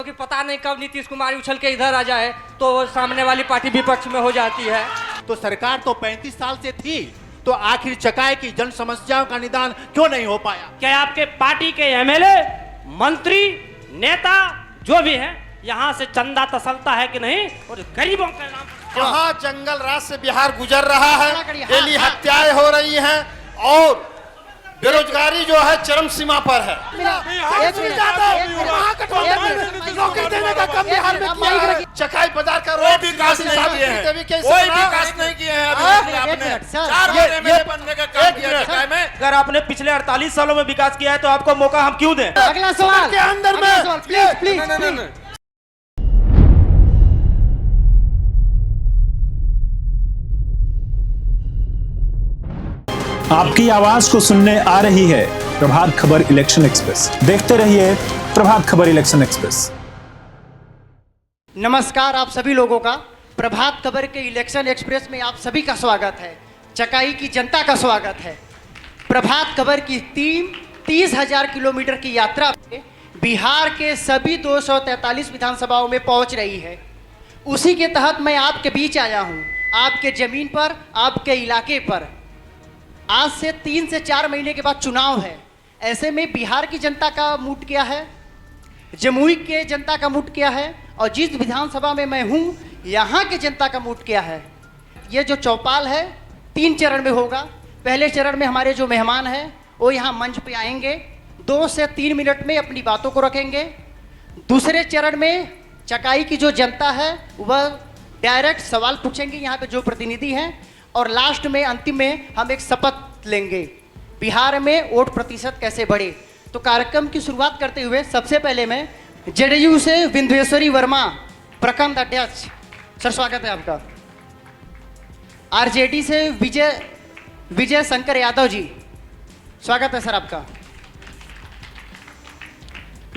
कि पता नहीं कब नीतीश कुमार उछल के इधर आ जाए तो सामने वाली पार्टी विपक्ष में हो जाती है। तो सरकार तो 35 साल से थी, तो आखिर चकाई की जन समस्याओं का निदान क्यों नहीं हो पाया? क्या आपके पार्टी के एमएलए, मंत्री, नेता जो भी हैं यहाँ से चंदा तसलता है कि नहीं? और गरीबों के नाम जहाँ जंगल राज से बिहार गुजर रहा है, डेली हत्याएं हो रही हैं और बेरोजगारी जो है चरम सीमा पर है। चकाई बाजार का रोड विकास नहीं किए हैं, कोई विकास नहीं किए हैं। आपने 4 बार एमएलए बनने का काम किया चकाई में। अगर आपने पिछले 48 सालों में विकास किया है तो आपको मौका हम क्यों दें? अगला सवाल के अंदर में प्लीज। आपकी आवाज को सुनने आ रही है प्रभात खबर इलेक्शन एक्सप्रेस। देखते रहिए प्रभात खबर इलेक्शन एक्सप्रेस। नमस्कार आप सभी लोगों का प्रभात खबर के इलेक्शन एक्सप्रेस में आप सभी का स्वागत है। चकाई की जनता का स्वागत है। प्रभात खबर की टीम 30,000 किलोमीटर की यात्रा में बिहार के सभी 243 विधानसभाओं में पहुंच रही है। उसी के तहत मैं आपके बीच आया हूं, आपके जमीन पर, आपके इलाके पर। आज से 3 से 4 महीने के बाद चुनाव है। ऐसे में बिहार की जनता का मूड क्या है, जमुई के जनता का मूड क्या है, और जिस विधानसभा में मैं हूं यहां के जनता का मूड क्या है। ये जो चौपाल है 3 चरण में होगा। पहले चरण में हमारे जो मेहमान हैं वो यहाँ मंच पे आएंगे, 2 से 3 मिनट में अपनी बातों को रखेंगे। दूसरे चरण में चकाई की जो जनता है वह डायरेक्ट सवाल पूछेंगे यहाँ पे जो प्रतिनिधि हैं, और लास्ट में अंतिम में हम एक शपथ लेंगे बिहार में वोट प्रतिशत कैसे बढ़े। तो कार्यक्रम की शुरुआत करते हुए सबसे पहले मैं जेडीयू से विंध्येश्वरी वर्मा प्रखंड अध्यक्ष, सर स्वागत है आपका। आरजेडी से विजय शंकर यादव जी, स्वागत है सर आपका।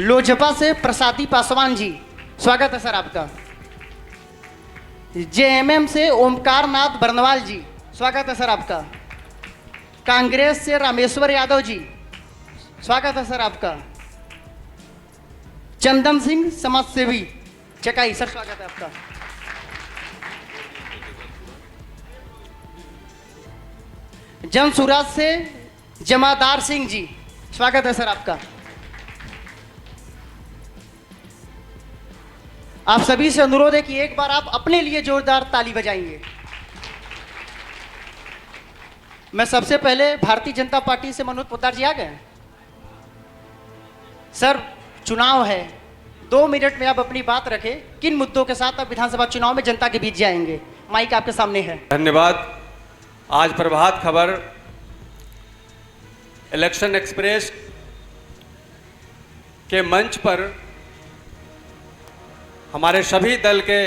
लोजपा से प्रसादी पासवान जी, स्वागत है सर आपका। जेएमएम से ओमकार नाथ बर्नवाल जी, स्वागत है सर आपका। कांग्रेस से रामेश्वर यादव जी, स्वागत है सर आपका। चंदन सिंह समाजसेवी चकाई, सर स्वागत है आपका। जन सुराज से जमादार सिंह जी, स्वागत है सर आपका। आप सभी से अनुरोध है कि एक बार आप अपने लिए जोरदार ताली बजाएंगे। मैं सबसे पहले भारतीय जनता पार्टी से मनोज पोद्दार जी आ गए। सर चुनाव है, 2 मिनट में आप अपनी बात रखें। किन मुद्दों के साथ आप विधानसभा चुनाव में जनता के बीच जाएंगे? माइक आपके सामने है। धन्यवाद। आज प्रभात खबर इलेक्शन एक्सप्रेस के मंच पर हमारे सभी दल के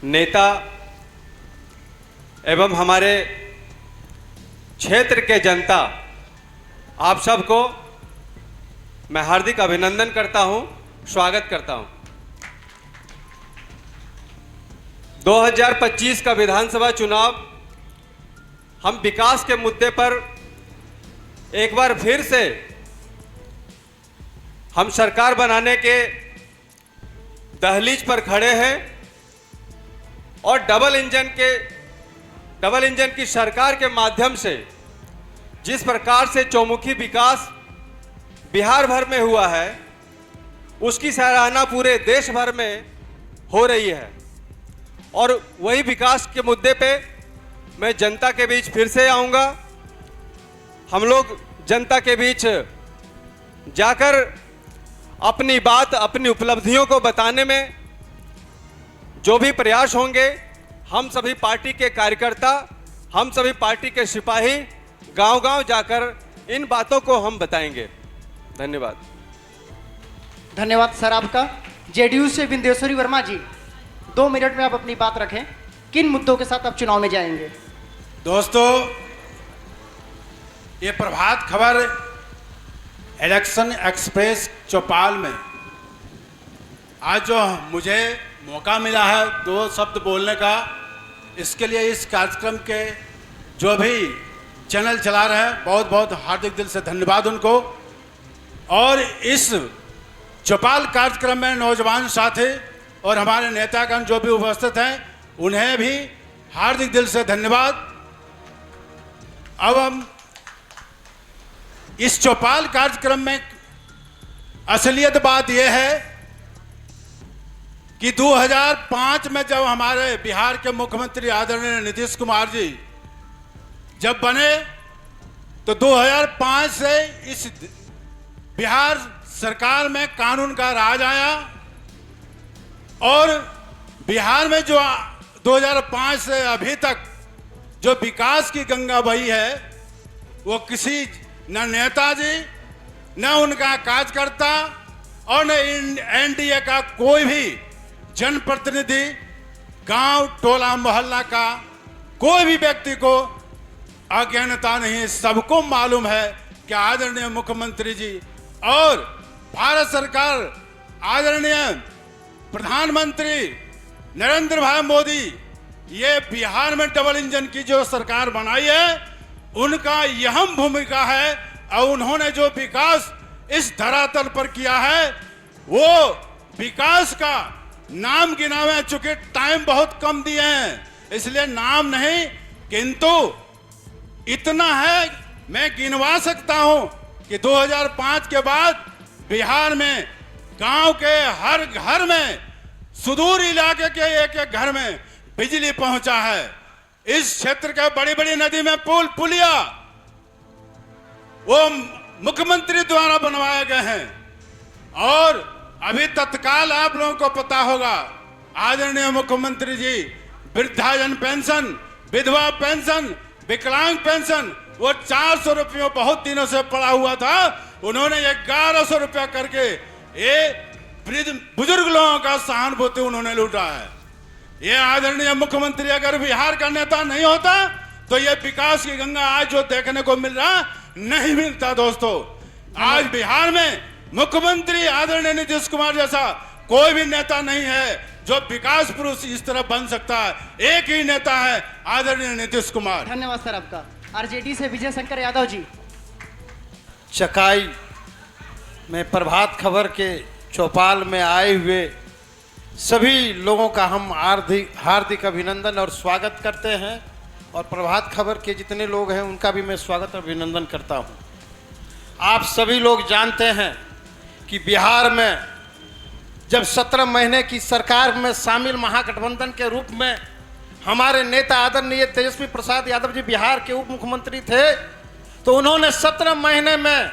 नेता एवं हमारे क्षेत्र के जनता, आप सबको मैं हार्दिक अभिनंदन करता हूं, स्वागत करता हूं। 2025 का विधानसभा चुनाव हम विकास के मुद्दे पर एक बार फिर से हम सरकार बनाने के दहलीज पर खड़े हैं और डबल इंजन की सरकार के माध्यम से जिस प्रकार से चौमुखी विकास बिहार भर में हुआ है उसकी सराहना पूरे देश भर में हो रही है। और वही विकास के मुद्दे पे मैं जनता के बीच फिर से आऊँगा। हम लोग जनता के बीच जाकर अपनी बात, अपनी उपलब्धियों को बताने में जो भी प्रयास होंगे, हम सभी पार्टी के कार्यकर्ता, हम सभी पार्टी के सिपाही गांव-गांव जाकर इन बातों को हम बताएंगे। धन्यवाद। धन्यवाद सर आपका। जेडीयू से विंध्येश्वरी वर्मा जी, 2 मिनट में आप अपनी बात रखें। किन मुद्दों के साथ आप चुनाव में जाएंगे? दोस्तों, ये प्रभात खबर इलेक्शन एक्सप्रेस चौपाल में आज जो मुझे मौका मिला है 2 शब्द बोलने का, इसके लिए इस कार्यक्रम के जो भी चैनल चला रहे हैं बहुत बहुत हार्दिक दिल से धन्यवाद उनको। और इस चौपाल कार्यक्रम में नौजवान साथी और हमारे नेतागण जो भी उपस्थित हैं, उन्हें भी हार्दिक दिल से धन्यवाद। अब हम इस चौपाल कार्यक्रम में असलियत बात यह है कि 2005 में जब हमारे बिहार के मुख्यमंत्री आदरणीय नीतीश कुमार जी जब बने, तो 2005 से इस बिहार सरकार में कानून का राज आया और बिहार में जो 2005 से अभी तक जो विकास की गंगा बही है, वो किसी न नेताजी, न उनका कार्यकर्ता और न एनडीए का कोई भी जनप्रतिनिधि, गांव टोला मोहल्ला का कोई भी व्यक्ति को अज्ञानता नहीं। सबको मालूम है कि आदरणीय मुख्यमंत्री जी और भारत सरकार आदरणीय प्रधानमंत्री नरेंद्र भाई मोदी, ये बिहार में डबल इंजन की जो सरकार बनाई है, उनका अहम भूमिका है और उन्होंने जो विकास इस धरातल पर किया है, वो विकास का नाम गिनावे, चूंकि टाइम बहुत कम दिए हैं इसलिए नाम नहीं, किंतु इतना है मैं गिनवा सकता हूं कि 2005 के बाद बिहार में गांव के हर घर में, सुदूर इलाके के एक एक घर में बिजली पहुंचा है। इस क्षेत्र के बड़ी बड़ी नदी में पुल पुलिया वो मुख्यमंत्री द्वारा बनवाए गए हैं। और अभी तत्काल आप लोगों को पता होगा, आदरणीय मुख्यमंत्री जी वृद्धाजन पेंशन, विधवा पेंशन, विकलांग पेंशन, वो 400 रुपये बहुत दिनों से पड़ा हुआ था, उन्होंने 1100 रुपया करके ये बुजुर्ग लोगों का सहानुभूति उन्होंने लूटा है। ये आदरणीय मुख्यमंत्री अगर बिहार का नेता नहीं होता तो ये विकास की गंगा आज जो देखने को मिल रहा नहीं मिलता। दोस्तों, आज बिहार में मुख्यमंत्री आदरणीय नीतीश कुमार जैसा कोई भी नेता नहीं है जो विकास पुरुष इस तरह बन सकता है। एक ही नेता है, आदरणीय नीतीश कुमार। धन्यवाद सर आपका। आरजेडी से विजय शंकर यादव जी। चकाई में प्रभात खबर के चौपाल में आए हुए सभी लोगों का हम हार्दिक अभिनंदन और स्वागत करते हैं, और प्रभात खबर के जितने लोग हैं उनका भी मैं स्वागत और अभिनंदन करता हूं। आप सभी लोग जानते हैं कि बिहार में जब 17 महीने की सरकार में शामिल महागठबंधन के रूप में हमारे नेता आदरणीय तेजस्वी प्रसाद यादव जी बिहार के उप मुख्यमंत्री थे, तो उन्होंने 17 महीने में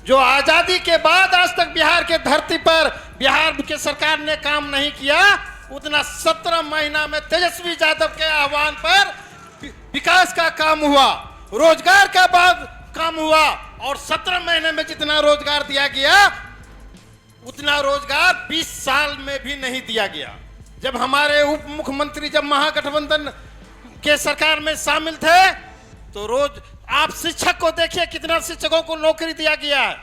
जो आजादी के बाद आज तक बिहार के धरती पर बिहार के सरकार ने काम नहीं किया, उतना 17 महीना में तेजस्वी यादव के आह्वान पर विकास का काम हुआ, रोजगार का बाद काम हुआ, और 17 महीने में जितना रोजगार दिया गया उतना रोजगार 20 साल में भी नहीं दिया गया। जब हमारे उप मुख्यमंत्री जब महागठबंधन के सरकार में शामिल थे, तो रोज आप शिक्षक को देखिए, कितना शिक्षकों को नौकरी दिया गया है,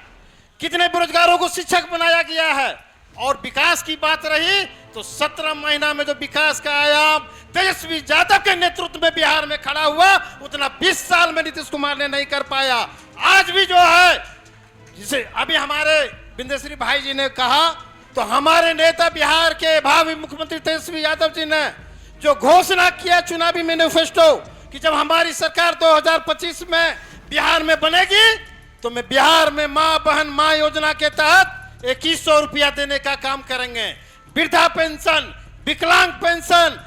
कितने बेरोजगारों को शिक्षक बनाया गया है। और विकास की बात रही तो 17 महीना में जो विकास का आयाम तेजस्वी यादव के नेतृत्व में बिहार में खड़ा हुआ, उतना 20 साल में नीतीश कुमार ने नहीं कर पाया। आज भी जो है, जिसे अभी हमारे बिंदेश्वरी भाई जी ने कहा, तो हमारे नेता बिहार के भावी मुख्यमंत्री तेजस्वी यादव जी ने जो घोषणा किया चुनावी मैनिफेस्टो कि जब हमारी सरकार 2025 में बिहार में बनेगी तो मैं बिहार में मां बहन मां योजना के तहत 2100 रुपया देने का काम करेंगे। वृद्धा पेंशन, विकलांग पेंशन,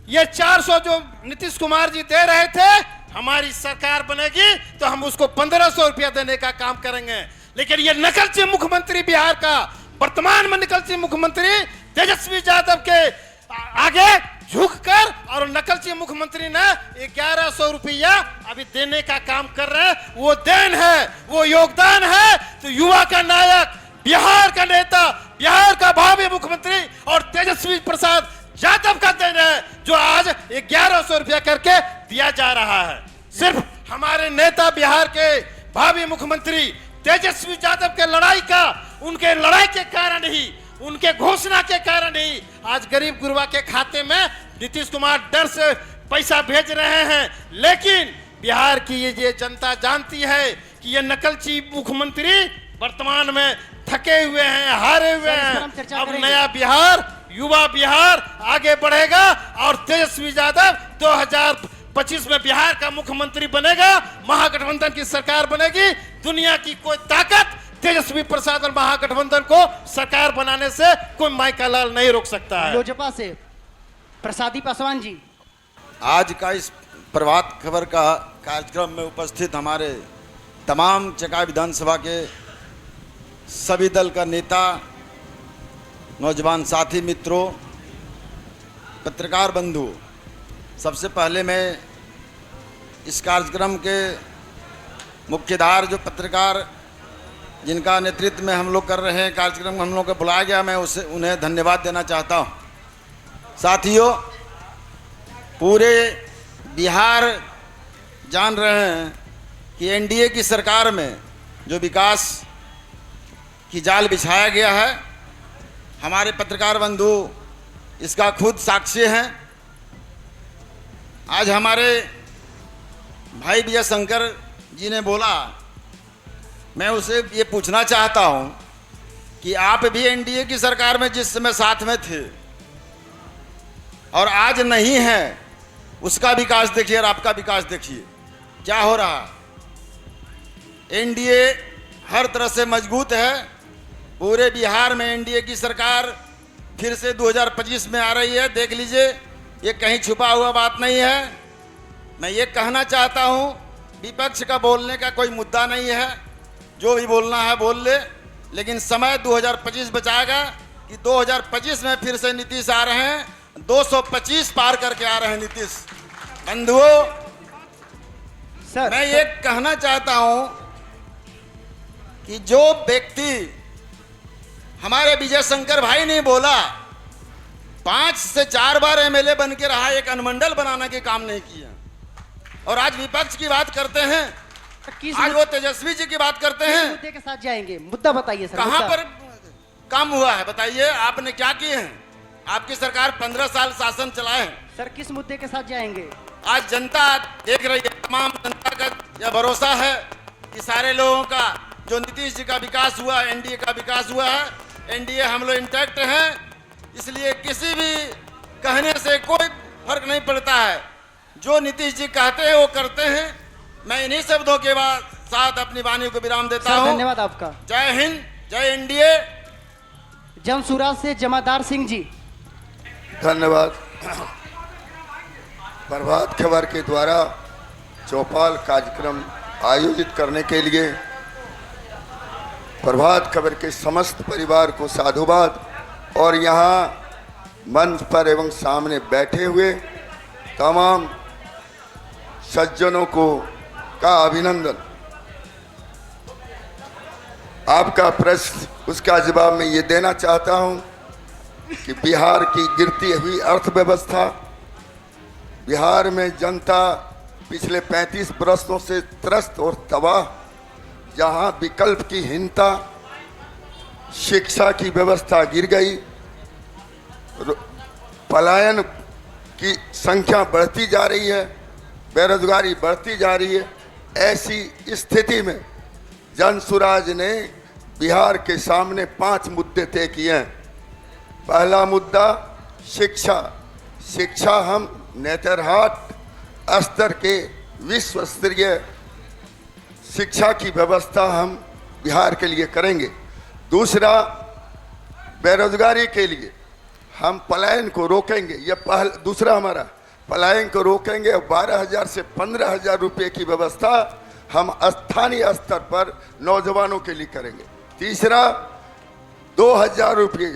ये 400 जो नीतीश कुमार जी दे रहे थे, हमारी सरकार बनेगी तो हम उसको 1500 रुपया देने का काम करेंगे। लेकिन ये नकलची मुख्यमंत्री बिहार का, वर्तमान में नकलची मुख्यमंत्री तेजस्वी यादव के आगे झुककर और नकलची मुख्यमंत्री ने 1100 रुपया अभी देने का काम कर रहे हैं। वो देन है, वो योगदान है। तो युवा का नायक, बिहार का नेता, बिहार का भावी मुख्यमंत्री और तेजस्वी प्रसाद यादव का देन है, जो आज 1100 रुपया करके दिया जा रहा है। सिर्फ हमारे नेता बिहार के भावी मुख्यमंत्री तेजस्वी यादव के लड़ाई का, उनके लड़ाई के कारण ही, उनके घोषणा के कारण ही आज गरीब गुरबा के खाते में नीतीश कुमार डर से पैसा भेज रहे हैं। लेकिन बिहार की ये जनता जानती है कि ये नकलची मुख्यमंत्री वर्तमान में थके हुए हैं, हारे हुए सर, इस पर हम हैं। चर्चा अब करेंगे। नया बिहार, युवा बिहार आगे बढ़ेगा और तेजस्वी यादव 2025 में बिहार का मुख्यमंत्री बनेगा। महागठबंधन की सरकार बनेगी। दुनिया की कोई ताकत तेजस्वी प्रसाद और महागठबंधन को सरकार बनाने से कोई माइका लाल नहीं रोक सकता है। लोजपा से प्रसादी पासवान जी। आज का इस प्रभात खबर का कार्यक्रम में उपस्थित हमारे तमाम चकाई विधानसभा के सभी दल का नेता, नौजवान साथी मित्रों, पत्रकार बंधु, सबसे पहले मैं इस कार्यक्रम के मुख्यधार जो पत्रकार जिनका नेतृत्व में हम लोग कर रहे हैं, कार्यक्रम हम लोग को बुलाया गया, मैं उन्हें धन्यवाद देना चाहता हूँ। साथियों, पूरे बिहार जान रहे हैं कि एनडीए की सरकार में जो विकास की जाल बिछाया गया है, हमारे पत्रकार बंधु इसका खुद साक्षी हैं। आज हमारे भाई विजय शंकर जी ने बोला, मैं उसे ये पूछना चाहता हूं कि आप भी एनडीए की सरकार में जिस समय साथ में थे और आज नहीं है, उसका विकास देखिए और आपका विकास देखिए क्या हो रहा है। एनडीए हर तरह से मजबूत है। पूरे बिहार में एनडीए की सरकार फिर से 2025 में आ रही है। देख लीजिए, ये कहीं छुपा हुआ बात नहीं है। मैं ये कहना चाहता हूँ, विपक्ष का बोलने का कोई मुद्दा नहीं है, जो भी बोलना है बोल ले, लेकिन समय 2025 बचाएगा कि 2025 में फिर से नीतीश आ रहे हैं। 225 पार करके आ रहे हैं नीतीश। बंधुओं, मैं ये कहना चाहता हूं कि जो व्यक्ति हमारे विजय शंकर भाई ने बोला 5 से 4 बार एमएलए बन के रहा, एक अनुमंडल बनाने के काम नहीं किया, और आज विपक्ष की बात करते हैं, आज वो तेजस्वी जी की बात करते हैं। मुद्दे के साथ जाएंगे, मुद्दा बताइए सर। कहां पर काम हुआ है बताइए, आपने क्या किए हैं? आपकी सरकार 15 साल शासन चलाए हैं। सर, किस मुद्दे के साथ जाएंगे? आज जनता देख रही है, तमाम जनता का यह भरोसा है कि सारे लोगों का जो नीतीश जी का विकास हुआ, एनडीए का विकास हुआ है, एनडीए हम लोग इंटैक्ट हैं, इसलिए किसी भी कहने से कोई फर्क नहीं पड़ता है। जो नीतीश जी कहते हैं वो करते हैं। मैं इन्हीं शब्दों के बाद साथ अपनी वाणी को विराम देता हूं। धन्यवाद आपका। जय हिंद, जय एनडीए। जनसुराज से जमादार सिंह जी। धन्यवाद। प्रभात खबर के द्वारा चौपाल कार्यक्रम आयोजित करने के लिए प्रभात खबर के समस्त परिवार को साधुवाद, और यहाँ मंच पर एवं सामने बैठे हुए तमाम सज्जनों को का अभिनंदन। आपका प्रश्न, उसका जवाब मैं ये देना चाहता हूँ कि बिहार की गिरती हुई अर्थव्यवस्था, बिहार में जनता पिछले 35 वर्षों से त्रस्त और तबाह, जहां विकल्प की हीनता, शिक्षा की व्यवस्था गिर गई, पलायन की संख्या बढ़ती जा रही है, बेरोजगारी बढ़ती जा रही है। ऐसी स्थिति में जनसुराज ने बिहार के सामने 5 मुद्दे तय किए हैं। पहला मुद्दा शिक्षा। शिक्षा हम नेतरहाट स्तर के विश्व स्तरीय शिक्षा की व्यवस्था हम बिहार के लिए करेंगे। दूसरा, बेरोजगारी के लिए हम पलायन को रोकेंगे। यह दूसरा हमारा पलायन को रोकेंगे। 12,000 से 15,000 रुपये की व्यवस्था हम स्थानीय स्तर पर नौजवानों के लिए करेंगे। तीसरा, 2,000 रुपये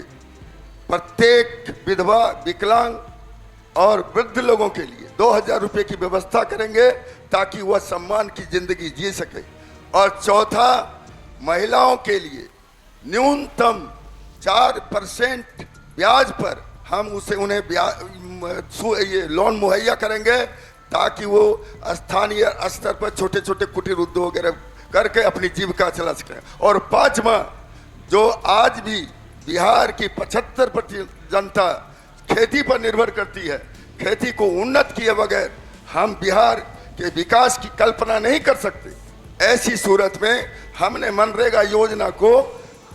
प्रत्येक विधवा, विकलांग और वृद्ध लोगों के लिए 2,000 रुपये की व्यवस्था करेंगे ताकि वह सम्मान की जिंदगी जी सके। और चौथा, महिलाओं के लिए न्यूनतम 4% ब्याज पर हम उन्हें ये लोन मुहैया करेंगे ताकि वो स्थानीय स्तर पर छोटे छोटे कुटीर उद्योग वगैरह करके अपनी जीविका चला सकें। और पांचवा, जो आज भी बिहार की 75% जनता खेती पर निर्भर करती है, खेती को उन्नत किए बगैर हम बिहार के विकास की कल्पना नहीं कर सकते। ऐसी सूरत में हमने मनरेगा योजना को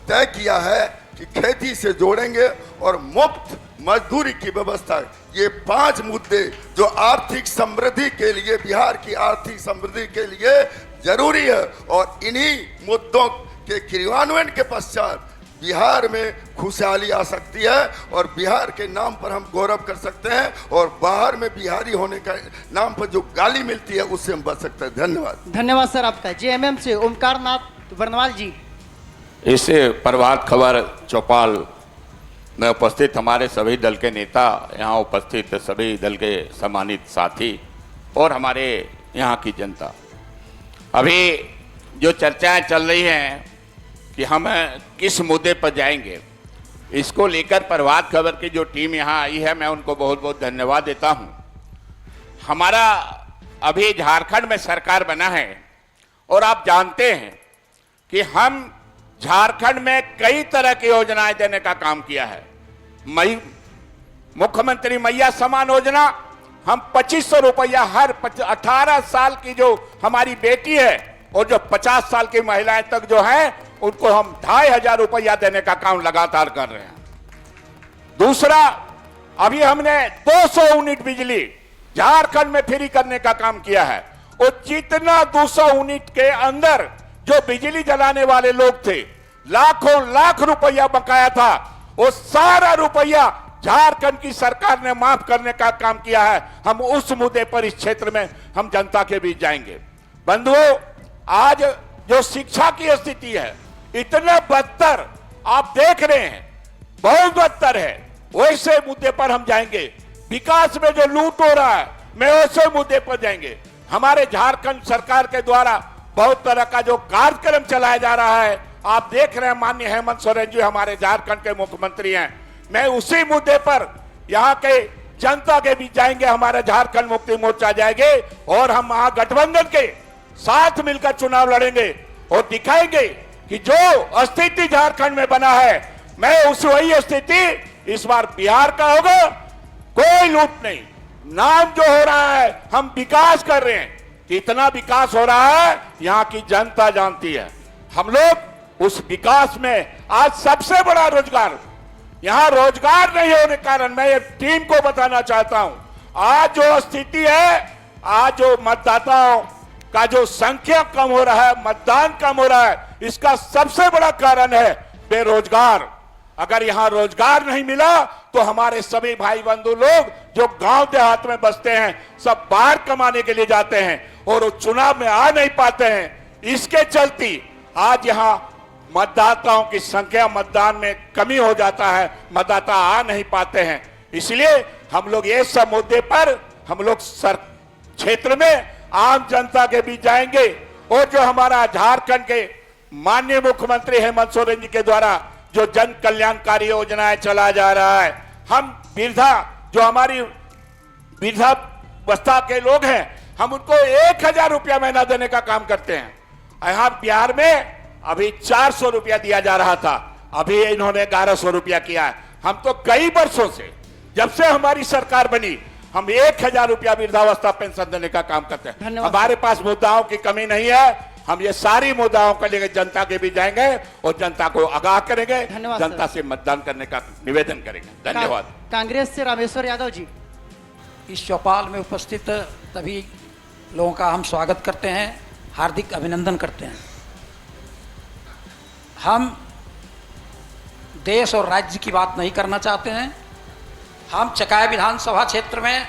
तय किया है कि खेती से जोड़ेंगे और मुफ्त मजदूरी की व्यवस्था। ये 5 मुद्दे जो आर्थिक समृद्धि के लिए, बिहार की आर्थिक समृद्धि के लिए जरूरी है, और इन्हीं मुद्दों के क्रियान्वयन के पश्चात बिहार में खुशहाली आ सकती है और बिहार के नाम पर हम गौरव कर सकते हैं, और बाहर में बिहारी होने का नाम पर जो गाली मिलती है उससे हम बच सकते हैं। धन्यवाद। धन्यवाद सर आपका। जेएमएम से ओमकार नाथ बर्नवाल जी। इस प्रभात खबर चौपाल में उपस्थित हमारे सभी दल के नेता, यहाँ उपस्थित सभी दल के सम्मानित साथी और हमारे यहाँ की जनता, अभी जो चर्चाएं चल रही हैं कि हम किस मुद्दे पर जाएंगे, इसको लेकर प्रभात खबर की जो टीम यहाँ आई है, मैं उनको बहुत बहुत धन्यवाद देता हूँ। हमारा अभी झारखंड में सरकार बना है और आप जानते हैं कि हम झारखंड में कई तरह की योजनाएं देने का काम किया है। मुख्यमंत्री मैया सम्मान योजना, हम 2500 रुपया हर 18 साल की जो हमारी बेटी है और जो 50 साल की महिलाएं तक जो हैं, उनको हम 2500 रुपया देने का काम लगातार कर रहे हैं। दूसरा, अभी हमने 200 यूनिट बिजली झारखंड में फ्री करने का काम किया है, और जितना 200 यूनिट के अंदर जो बिजली जलाने वाले लोग थे, लाखों लाख रुपया बकाया था, वो सारा रुपया झारखंड की सरकार ने माफ करने का काम किया है। हम उस मुद्दे पर इस क्षेत्र में हम जनता के बीच जाएंगे। बंधुओं, आज जो शिक्षा की स्थिति है इतना बदतर आप देख रहे हैं, बहुत बदतर है, वैसे मुद्दे पर हम जाएंगे। विकास में जो लूट हो रहा है, मैं वैसे मुद्दे पर जाएंगे। हमारे झारखंड सरकार के द्वारा बहुत तरह का जो कार्यक्रम चलाया जा रहा है, आप देख रहे हैं। माननीय हेमंत सोरेन जी हमारे झारखंड के मुख्यमंत्री हैं। मैं उसी मुद्दे पर यहाँ के जनता के बीच जाएंगे। हमारे झारखंड मुक्ति मोर्चा जाएंगे और हम महागठबंधन के साथ मिलकर चुनाव लड़ेंगे और दिखाएंगे कि जो स्थिति झारखंड में बना है, मैं उस वही स्थिति इस बार बिहार का होगा। कोई लूट नहीं, नाम जो हो रहा है, हम विकास कर रहे हैं। कितना विकास हो रहा है यहाँ की जनता जानती है। हम लोग उस विकास में आज सबसे बड़ा रोजगार, यहाँ रोजगार नहीं होने के कारण मैं ये टीम को बताना चाहता हूं, आज जो स्थिति है, आज जो मतदाताओं का जो संख्या कम हो रहा है, मतदान कम हो रहा है, इसका सबसे बड़ा कारण है बेरोजगार। अगर यहाँ रोजगार नहीं मिला तो हमारे सभी भाई बंधु लोग जो गांव देहात में बसते हैं, सब बाहर कमाने के लिए जाते हैं और वो चुनाव में आ नहीं पाते हैं। इसके चलते आज यहाँ मतदाताओं की संख्या, मतदान में कमी हो जाता है, मतदाता आ नहीं पाते हैं। इसलिए हम लोग ये सब मुद्दे पर हम लोग क्षेत्र में आम जनता के बीच जाएंगे, और जो हमारा झारखंड के माननीय मुख्यमंत्री हेमंत सोरेन जी के द्वारा जो जन कल्याणकारी योजनाएं चला जा रहा है, हम वृद्धा, जो हमारी वृद्धावस्था के लोग हैं, हम उनको 1000 रुपया महीना देने का काम करते हैं। यहाँ बिहार में अभी 400 रुपया दिया जा रहा था, अभी इन्होंने 1100 रुपया किया है। हम तो कई वर्षों से, जब से हमारी सरकार बनी, हम 1000 रुपया वृद्धावस्था पेंशन देने का काम करते हैं। हमारे पास मुद्दाओं की कमी नहीं है। हम ये सारी मुद्दाओं को लेकर जनता के बीच जाएंगे और जनता को आगाह करेंगे, जनता से मतदान करने का निवेदन करेंगे। धन्यवाद। कांग्रेस से रामेश्वर यादव जी। इस चौपाल में उपस्थित सभी लोगों का हम स्वागत करते हैं, हार्दिक अभिनंदन करते हैं। हम देश और राज्य की बात नहीं करना चाहते हैं। हम चकाई विधानसभा क्षेत्र में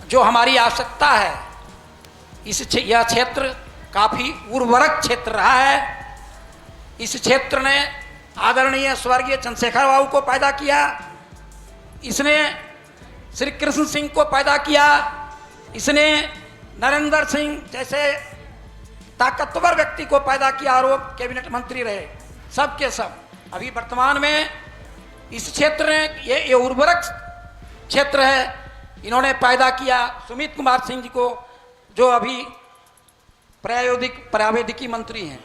जो हमारी आवश्यकता है, यह क्षेत्र काफ़ी उर्वरक क्षेत्र रहा है। इस क्षेत्र ने आदरणीय स्वर्गीय चंद्रशेखर बाबू को पैदा किया, इसने श्री कृष्ण सिंह को पैदा किया, इसने नरेंद्र सिंह जैसे ताकतवर व्यक्ति को पैदा किया और वो कैबिनेट मंत्री रहे, सब के सब। अभी वर्तमान में इस क्षेत्र में ये उर्वरक क्षेत्र है, इन्होंने पैदा किया सुमित कुमार सिंह जी को, जो अभी प्रावैधिकी मंत्री हैं।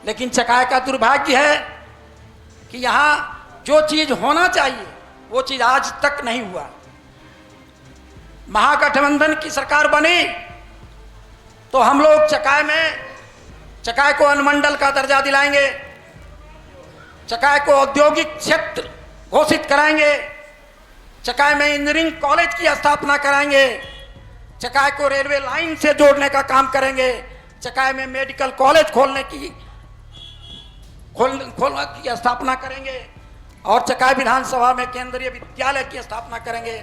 लेकिन चकाई का दुर्भाग्य है कि यहाँ जो चीज़ होना चाहिए वो चीज़ आज तक नहीं हुआ। महागठबंधन की सरकार बनी तो हम लोग चकाई को अनुमंडल का दर्जा दिलाएंगे, चकाई को औद्योगिक क्षेत्र घोषित कराएंगे, चकाई में इंजीनियरिंग कॉलेज की स्थापना कराएंगे, चकाई को रेलवे लाइन से जोड़ने का काम करेंगे, चकाई में मेडिकल कॉलेज खोलने की स्थापना करेंगे और चकाई विधानसभा में केंद्रीय विद्यालय की स्थापना करेंगे।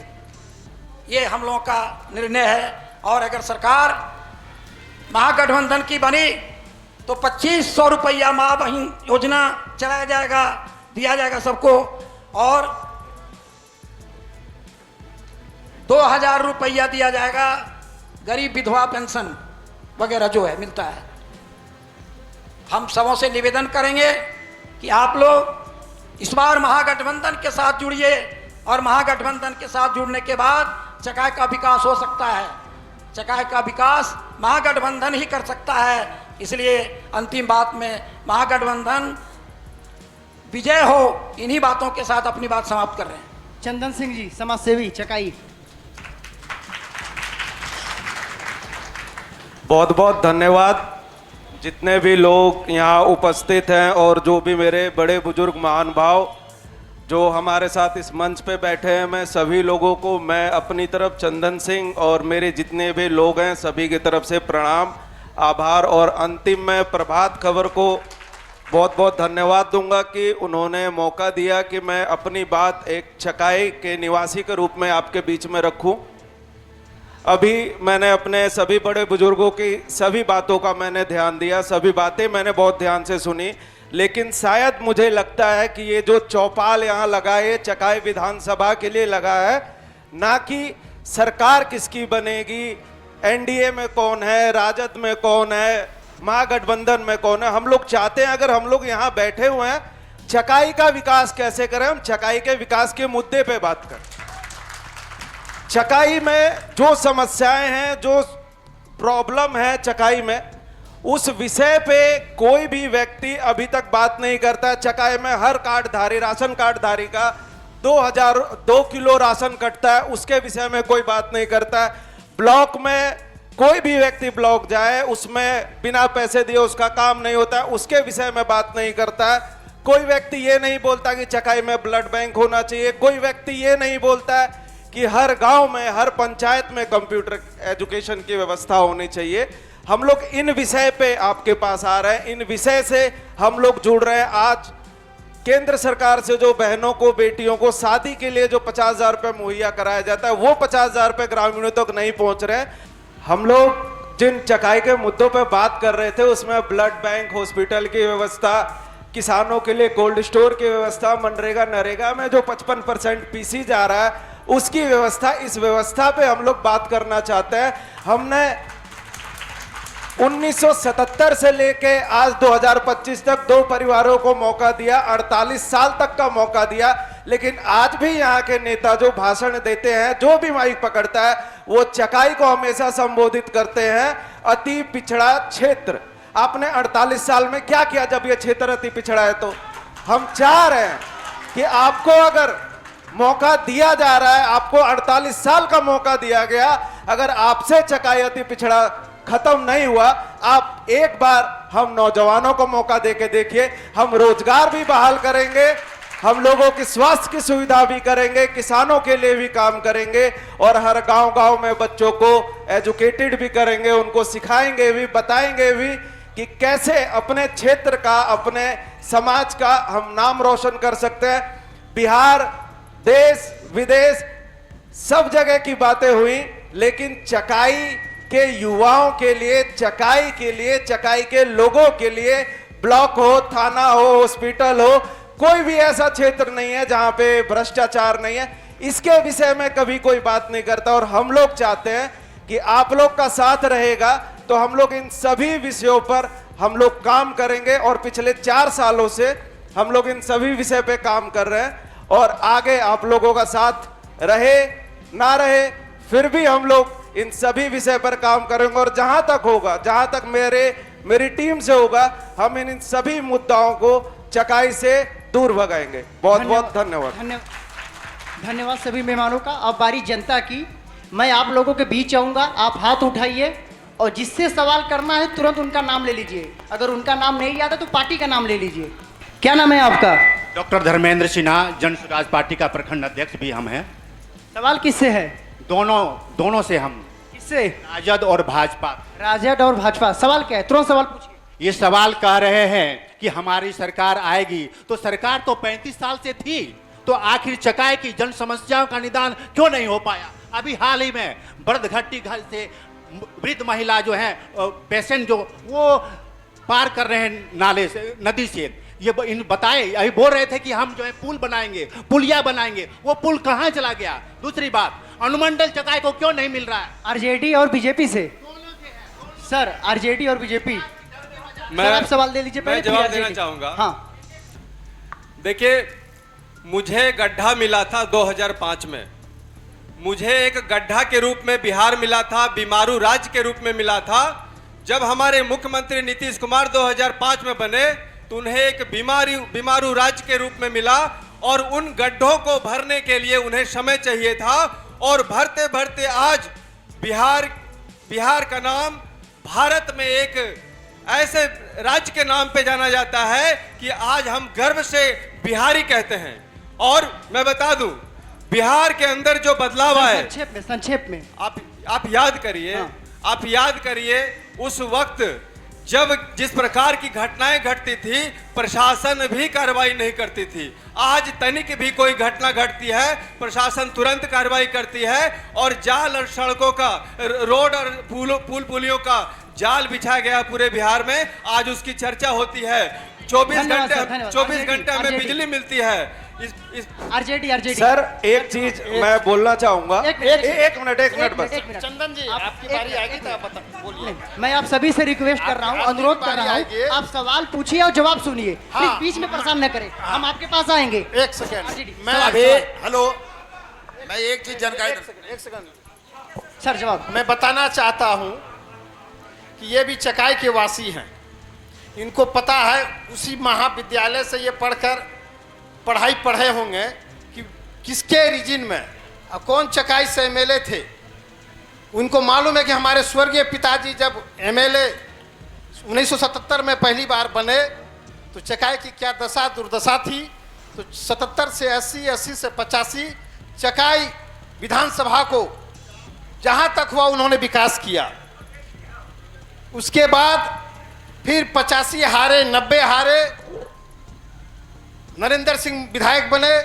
ये हम लोगों का निर्णय है। और अगर सरकार महागठबंधन की बनी तो 2500 रुपया माँ बहन योजना चलाया जाएगा, दिया जाएगा सबको, और 2000 रुपया दिया जाएगा गरीब विधवा पेंशन वगैरह जो है मिलता है। हम सबों से निवेदन करेंगे कि आप लोग इस बार महागठबंधन के साथ जुड़िए और महागठबंधन के साथ जुड़ने के बाद चकाई का विकास हो सकता है। चकाई का विकास महागठबंधन ही कर सकता है। इसलिए अंतिम बात में महागठबंधन विजय हो, इन्हीं बातों के साथ अपनी बात समाप्त कर रहे हैं। चंदन सिंह जी, समाज सेवी चकाई। बहुत बहुत धन्यवाद जितने भी लोग यहाँ उपस्थित हैं और जो भी मेरे बड़े बुजुर्ग महान भाव जो हमारे साथ इस मंच पे बैठे हैं, मैं सभी लोगों को मैं अपनी तरफ चंदन सिंह और मेरे जितने भी लोग हैं सभी की तरफ से प्रणाम, आभार। और अंतिम में प्रभात खबर को बहुत बहुत धन्यवाद दूंगा कि उन्होंने मौका दिया कि मैं अपनी बात एक चकाई के निवासी के रूप में आपके बीच में रखूं। अभी मैंने अपने सभी बड़े बुजुर्गों की सभी बातों का मैंने ध्यान दिया, सभी बातें मैंने बहुत ध्यान से सुनी, लेकिन शायद मुझे लगता है कि ये जो चौपाल यहाँ लगा है चकाई विधानसभा के लिए लगा है, ना कि सरकार किसकी बनेगी, एनडीए में कौन है, राजद में कौन है, महागठबंधन में कौन है। हम लोग चाहते हैं, अगर हम लोग यहाँ बैठे हुए हैं, चकाई का विकास कैसे करें, हम चकाई के विकास के मुद्दे पे बात करें। चकाई में जो समस्याएं हैं, जो प्रॉब्लम है चकाई में, उस विषय पे कोई भी व्यक्ति अभी तक बात नहीं करता है। चकाई में हर कार्डधारी, राशन कार्डधारी का 2 किलो राशन कटता है, उसके विषय में कोई बात नहीं करता है। ब्लॉक में कोई भी व्यक्ति ब्लॉक जाए, उसमें बिना पैसे दिए उसका काम नहीं होता है, उसके विषय में बात नहीं करता है। कोई व्यक्ति ये नहीं बोलता कि चकाई में ब्लड बैंक होना चाहिए, कोई व्यक्ति ये नहीं बोलता है कि हर गांव में, हर पंचायत में कंप्यूटर एजुकेशन की व्यवस्था होनी चाहिए। हम लोग इन विषय पे आपके पास आ रहे हैं, इन विषय से हम लोग जुड़ रहे हैं। आज केंद्र सरकार से जो बहनों को, बेटियों को शादी के लिए जो 50,000 रुपये मुहैया कराया जाता है, वो 50,000 रुपये ग्रामीणों तक नहीं पहुंच रहे। हम लोग जिन चकाई के मुद्दों पे बात कर रहे थे उसमें ब्लड बैंक, हॉस्पिटल की व्यवस्था, किसानों के लिए कोल्ड स्टोर की व्यवस्था, मनरेगा नरेगा में जो 55% पीसी जा रहा है उसकी व्यवस्था, इस व्यवस्था पे हम लोग बात करना चाहते हैं। हमने 1977 से लेके आज 2025 तक 2 परिवारों को मौका दिया, 48 साल तक का मौका दिया, लेकिन आज भी यहाँ के नेता जो भाषण देते हैं, जो भी माइक पकड़ता है, वो चकाई को हमेशा संबोधित करते हैं अति पिछड़ा क्षेत्र। आपने 48 साल में क्या किया जब ये क्षेत्र अति पिछड़ा है? तो हम चाह रहे हैं कि आपको अगर मौका दिया जा रहा है, आपको 48 साल का मौका दिया गया, अगर आपसे चकाई अति पिछड़ा खत्म नहीं हुआ, आप एक बार हम नौजवानों को मौका देके देखिए। हम रोजगार भी बहाल करेंगे, हम लोगों की स्वास्थ्य की सुविधा भी करेंगे, किसानों के लिए भी काम करेंगे और हर गांव-गांव में बच्चों को एजुकेटेड भी करेंगे, उनको सिखाएंगे भी, बताएंगे भी कि कैसे अपने क्षेत्र का, अपने समाज का हम नाम रोशन कर सकते हैं। बिहार, देश विदेश सब जगह की बातें हुई, लेकिन चकाई के युवाओं के लिए, चकाई के लिए, चकाई के लोगों के लिए ब्लॉक हो, थाना हो, हॉस्पिटल हो, कोई भी ऐसा क्षेत्र नहीं है जहां पे भ्रष्टाचार नहीं है। इसके विषय में कभी कोई बात नहीं करता और हम लोग चाहते हैं कि आप लोग का साथ रहेगा तो हम लोग इन सभी विषयों पर हम लोग काम करेंगे और पिछले 4 सालों से हम लोग इन सभी विषय पे काम कर रहे हैं और आगे आप लोगों का साथ रहे ना रहे, फिर भी हम लोग इन सभी विषय पर काम करेंगे और जहां तक होगा, जहां तक मेरी टीम से होगा, हम इन सभी मुद्दाओं को चकाई से दूर भगाएंगे। बहुत बहुत धन्यवाद। धन्यवाद सभी मेहमानों का। अब बारी जनता की। मैं आप लोगों के बीच आऊंगा, आप हाथ उठाइए और जिससे सवाल करना है तुरंत उनका नाम ले लीजिए। अगर उनका नाम नहीं याद है तो पार्टी का नाम ले लीजिए। क्या नाम है आपका? डॉक्टर धर्मेंद्र सिन्हा, जन स्वराज पार्टी का प्रखंड अध्यक्ष भी हम हैं। सवाल किससे है? दोनों से हम। किससे? राजद और भाजपा। राजद और भाजपा। सवाल क्या है? तुरंत सवाल पूछिए। ये सवाल कह रहे हैं कि हमारी सरकार आएगी, तो सरकार तो 35 साल से थी, तो आखिर चकाई की जन समस्याओं का निदान क्यों नहीं हो पाया? अभी हाल ही में बर्दघट्टी घर से वृद्ध महिला जो है पेशेंट जो वो पार कर रहे हैं नाले से, नदी से, ये बताए, अभी बोल रहे थे कि हम जो है पुल बनाएंगे, पुलिया बनाएंगे, वो पुल कहाँ चला गया? दूसरी बात, अनुमंडल चकाई को क्यों नहीं मिल रहा है? आरजेडी और बीजेपी से। सर आरजेडी और बीजेपी। सर आप सवाल दे लीजिए। मैं जवाब देना चाहूंगा। हाँ देखिए, मुझे गड्ढा मिला था 2005 में, मुझे एक गड्ढा के रूप में बिहार मिला था, बीमारू राज्य के रूप में मिला था। जब हमारे मुख्यमंत्री नीतीश कुमार 2005 में बने तो उन्हें एक बीमारू राज्य के रूप में मिला, और उन गड्ढों को भरने के लिए उन्हें समय चाहिए था, और भरते भरते आज बिहार का नाम भारत में एक ऐसे राज्य के नाम पे जाना जाता है कि आज हम गर्व से बिहारी कहते हैं। और मैं बता दूं, बिहार के अंदर जो बदलाव आए, संक्षेप में आप याद करिए। हाँ। आप याद करिए उस वक्त जब जिस प्रकार की घटनाएं घटती थी, प्रशासन भी कार्रवाई नहीं करती थी। आज तनिक भी कोई घटना घटती है, प्रशासन तुरंत कार्रवाई करती है, और जाल और सड़कों का, रोड और पुल पुलियों का जाल बिछा गया पूरे बिहार में। आज उसकी चर्चा होती है। 24 घंटे हमें बिजली मिलती है। आरजेडी सर एक चीज मैं बोलना चाहूंगा। एक मिनट बस। चंदन जी आपकी बारी आएगी तो आप बोलिए। मैं आप सभी से रिक्वेस्ट कर रहा हूँ, अनुरोध कर रहा हूँ, आप सवाल पूछिए और जवाब सुनिए। प्लीज बीच में परेशान न करें, हम आपके पास आएंगे। एक सेकंड, मैं अभी हेलो, मैं एक चीज जानकारी, एक सेकंड सर जवाब। मैं बताना चाहता हूं कि ये भी चकाई के वासी हैं, इनको पता है उसी महाविद्यालय से ये पढ़ाई पढ़े होंगे कि किसके रीजन में कौन चकाई से एमएलए थे। उनको मालूम है कि हमारे स्वर्गीय पिताजी जब एमएलए 1977 में पहली बार बने तो चकाई की क्या दशा दुर्दशा थी। तो 77 से 80, 80 से 85 चकाई विधानसभा को जहाँ तक हुआ उन्होंने विकास किया। उसके बाद फिर 85 हारे, 90 हारे, नरेंद्र सिंह विधायक बने,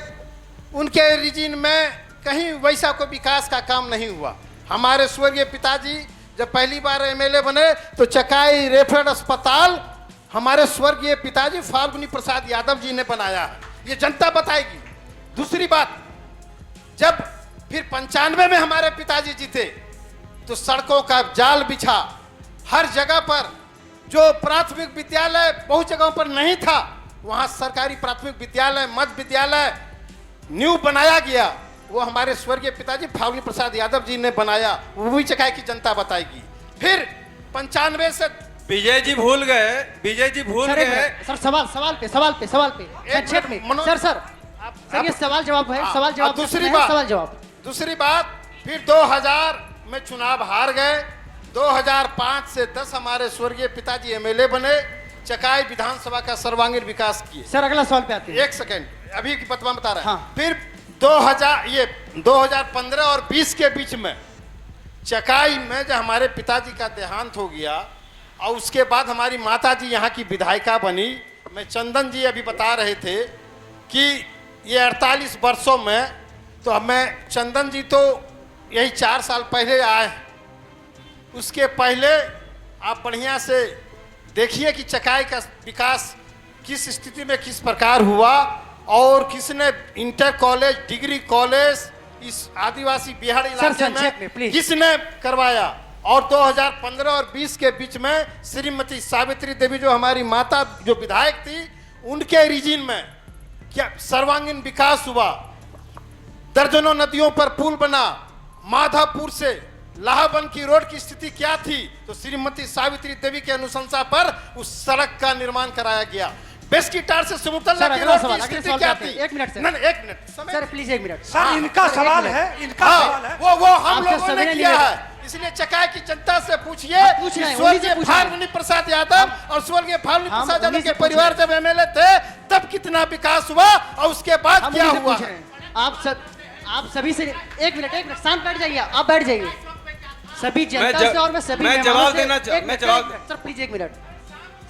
उनके रीजन में कहीं वैसा कोई विकास का काम नहीं हुआ। हमारे स्वर्गीय पिताजी जब पहली बार एमएलए बने तो चकाई रेफरल अस्पताल हमारे स्वर्गीय पिताजी फाल्गुनी प्रसाद यादव जी ने बनाया है, ये जनता बताएगी। दूसरी बात, जब फिर 95 में हमारे पिताजी जीते तो सड़कों का जाल बिछा, हर जगह पर जो प्राथमिक विद्यालय बहुत जगहों पर नहीं था वहां सरकारी प्राथमिक विद्यालय, मध्य विद्यालय न्यू बनाया गया, वो हमारे स्वर्गीय पिताजी फाल्गुनी प्रसाद यादव जी ने बनाया। वो भी चकाई की जनता बताएगी। फिर 95 से विजय जी भूल गए। सर सवाल पे संक्षेप में। सर ये सवाल जवाब है, सवाल जवाब। दूसरी बात, फिर 2000 में चुनाव हार गए। 2005 से 10 हमारे स्वर्गीय पिताजी एमएलए बने, चकाई विधानसभा का सर्वांगीण विकास किए। सर अगला सवाल पे आते हैं। एक सेकंड, अभी की बतवा बता रहा है। हाँ। फिर 2015 और 20 के बीच में चकाई में जब हमारे पिताजी का देहांत हो गया और उसके बाद हमारी माता जी यहाँ की विधायिका बनी। मैं चंदन जी अभी बता रहे थे कि ये 48 वर्षों में, तो हमें चंदन जी तो यही 4 साल पहले आए, उसके पहले आप बढ़िया से देखिए कि चकाई का विकास किस स्थिति में किस प्रकार हुआ, और किसने इंटर कॉलेज, डिग्री कॉलेज इस आदिवासी बिहार इलाके में किसने करवाया। और 2015 और 20 के बीच में श्रीमती सावित्री देवी जो हमारी माता जो विधायक थी, उनके रीजन में क्या सर्वांगीण विकास हुआ। दर्जनों नदियों पर पुल बना। माधवपुर से लाहबन की रोड की स्थिति क्या थी, तो श्रीमती सावित्री देवी के अनुशंसा पर उस सड़क का निर्माण कराया गया। बेस्कीटार से समुद्रला की रोड की स्थिति क्या थी? एक मिनट सर प्लीज, एक मिनट सर, इनका सवाल है, इनका सवाल है। वो हम लोगों ने किया है। इसलिए चकाई की जनता से पूछिए आप पूछ रहे हैं, उन्हीं से स्वर्गीय पूछ रहे हैं। फाल्गुनी प्रसाद यादव और स्वर्गीय फाल्गुनी हम प्रसाद यादव उन्हीं के से पूछ परिवार रहे जब एमएलए थे तब कितना विकास हुआ और उसके बाद हम क्या उन्हीं से हुआ पूछ रहे हैं। आप सभी से एक मिनट शांत बैठ जाइए, आप बैठ जाइए। सभी जनता से और मैं सभी मैं मेहमानों जवाब से- देना एक मिनट, जवाब- सर प्लीज एक मिनट।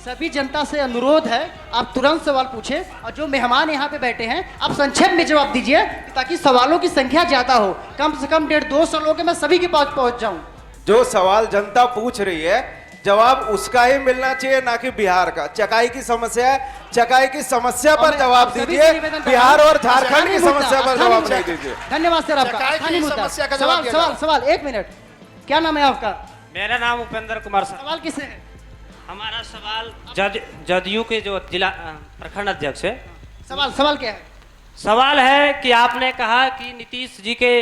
सभी जनता से अनुरोध है आप तुरंत सवाल पूछें और जो मेहमान यहाँ पे बैठे हैं आप संक्षेप में जवाब दीजिए ताकि सवालों की संख्या ज्यादा हो। कम से कम 150-200 लोग हैं, मैं सभी के पास पहुंच जाऊं। जो सवाल जनता पूछ रही है जवाब उसका ही मिलना चाहिए, ना कि बिहार का। चकाई की समस्या है, चकाई की समस्या और पर मैं जवाब आप सभी से दीजिए, निवेदन कर बिहार रहा हूं। और झारखंड की स्थानीय समस्या पर मुद्दा, जवाब स्थानीय नहीं दीजिए। धन्यवाद सर आपका। चकाई की स्थानीय मुद्दा। समस्या का जवाब सवाल दिया सवाल जाए। सवाल एक मिनट, क्या नाम है आपका? मेरा नाम उपेंद्र कुमार सर। सवाल किसे है? हमारा सवाल जदयू के जो जिला प्रखंड अध्यक्ष है। सवाल क्या है? सवाल है कि आपने कहा कि नीतीश जी के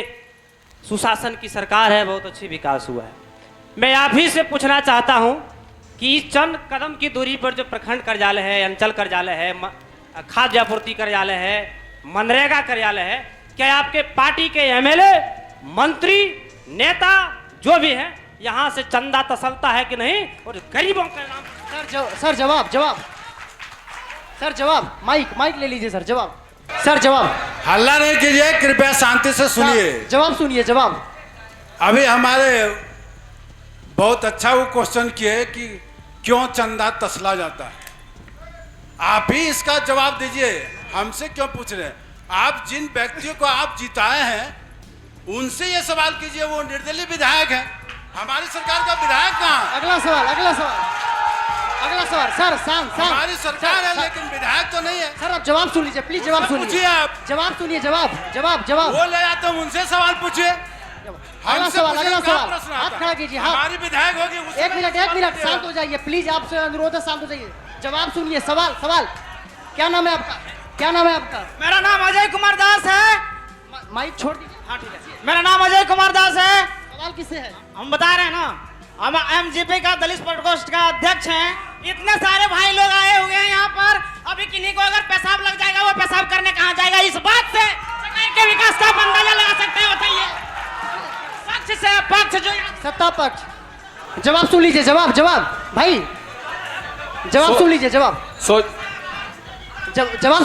सुशासन की सरकार है, बहुत अच्छी विकास हुआ है। मैं आप ही से पूछना चाहता हूं कि चंद कदम की दूरी पर जो प्रखंड कार्यालय है, अंचल कार्यालय है, खाद्य आपूर्ति कार्यालय है, मनरेगा कार्यालय है, क्या आपके पार्टी के एमएलए, मंत्री, नेता जो भी है यहाँ से चंदा तसलता है कि नहीं? और गरीबों के नाम सर जवाब माइक ले लीजिए सर। जवाब हल्ला नहीं कीजिए, कृपया शांति से सुनिए। जवाब सुनिए। जवाब अभी हमारे बहुत अच्छा वो क्वेश्चन किए कि क्यों चंदा तसला जाता है। आप ही इसका जवाब दीजिए, हमसे क्यों पूछ रहे हैं? आप जिन व्यक्तियों को आप जिताए हैं उनसे ये सवाल कीजिए, वो निर्दलीय विधायक हैं। हमारी सरकार का विधायक कहाँ है? अगला सवाल सर शांत। हमारी सरकार है लेकिन विधायक तो नहीं है। सर आप जवाब सुन लीजिए प्लीज। जवाब सुनिए। पूछिए आप। जवाब सुनिए। जवाब वो ले आते हैं, उनसे सवाल पूछिए। अगला हमसे सवाल पूछिए, क्या प्रश्न आता हाथ है? खड़ा कीजिए। हमारी विधायक होगी उससे एक मिनट शांत हो जाइए प्लीज। आपसे अनुरोध है शांत हो जाइए। जवाब सुनिए। सवाल क्या नाम है आपका? मेरा नाम अजय कुमार दास है। माइक छोड़ दीजिए। हाँ ठीक है। मेरा नाम अजय कुमार दास है। सवाल किससे है? हम बता रहे हैं ना, हम एमजीपी का दलित प्रकोष्ठ का अध्यक्ष हैं। इतने सारे भाई लोग आए हुए हैं यहाँ पर, अभी किन्हीं को अगर पेशाब लग जाएगा वो पेशाब करने कहाँ जाएगा? इस बात से चकाई के विकास का आप अंदाजा लगा सकते हैं। बताइए पक्ष से पक्ष जो सत्ता पक्ष। जवाब सुन लीजिए। जवाब भाई जवाब सुन लीजिए। जवाब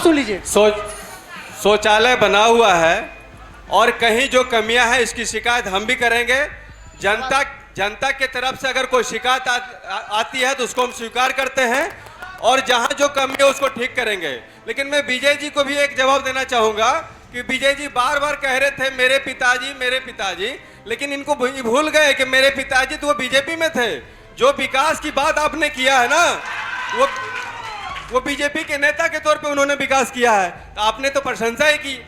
सुन लीजिए। शौचालय बना हुआ है और कहीं जो कमियां हैं इसकी शिकायत हम भी करेंगे। जनता के तरफ से अगर कोई शिकायत आती है तो उसको हम स्वीकार करते हैं और जहां जो कमी है उसको ठीक करेंगे। लेकिन मैं विजय जी को भी एक जवाब देना चाहूंगा कि विजय जी बार बार कह रहे थे मेरे पिताजी, लेकिन इनको भूल गए कि मेरे पिताजी तो वो बीजेपी में थे। जो विकास की बात आपने किया है ना, वो बीजेपी के नेता के तौर पे उन्होंने विकास किया है, तो आपने तो प्रशंसा ही की।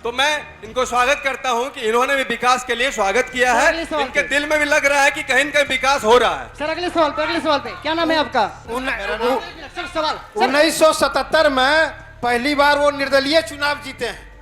तो मैं इनको स्वागत करता हूं कि इन्होंने भी विकास के लिए स्वागत किया है। इनके दिल में भी लग रहा है कि कहीं न कहीं विकास हो रहा है। सर अगले सवाल पे क्या नाम है आपका? सवाल 1977 में पहली बार वो निर्दलीय चुनाव जीते हैं।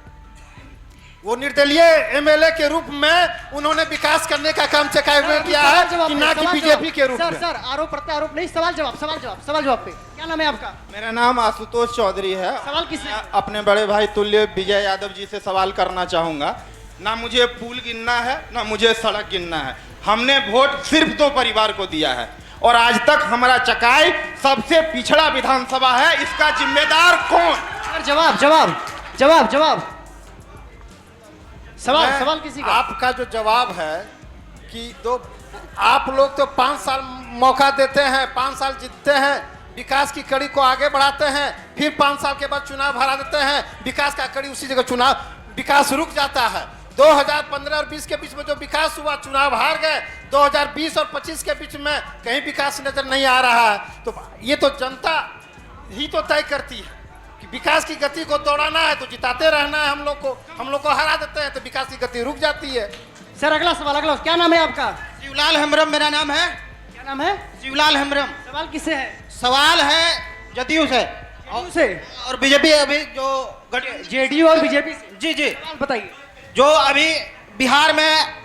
वो निर्दलीय एमएलए के रूप में उन्होंने विकास करने का काम चकाए हुए किया है कि ना कि बीजेपी के रूप में। सर आरोप प्रत्यारोप नहीं, सवाल जवाब पे क्या नाम है आपका? मेरा नाम आशुतोष चौधरी है। सवाल किससे? अपने बड़े भाई तुल्य विजय यादव जी से सवाल करना चाहूंगा। ना मुझे पुल गिनना है ना मुझे सड़क गिनना है। हमने वोट सिर्फ 2 परिवार को दिया है और आज तक हमारा चकाई सबसे पिछड़ा विधानसभा है। इसका जिम्मेदार कौन? जवाब सवाल किसी का? आपका जो जवाब है कि आप लोग तो 5 साल मौका देते हैं, 5 साल जीतते हैं, विकास की कड़ी को आगे बढ़ाते हैं, फिर 5 साल के बाद चुनाव हरा देते हैं, विकास का कड़ी उसी जगह विकास रुक जाता है। 2015 और 20 के बीच में जो विकास हुआ, चुनाव हार गए। 2020 और 25 के बीच में कहीं विकास नजर नहीं आ रहा है। तो ये तो जनता ही तो तय करती है कि विकास की गति को दौड़ाना है तो जिताते रहना है। हम लोग को हरा देते हैं तो विकास की गति रुक जाती है। सर अगला सवाल क्या नाम है आपका? शिवलाल हेम्ब्रम मेरा नाम है। क्या नाम है? शिवलाल हेम्ब्रम। सवाल किससे है? सवाल है जदयू से और बीजेपी अभी जो जेडीयू और बीजेपी से। जी बताइए। जो अभी बिहार में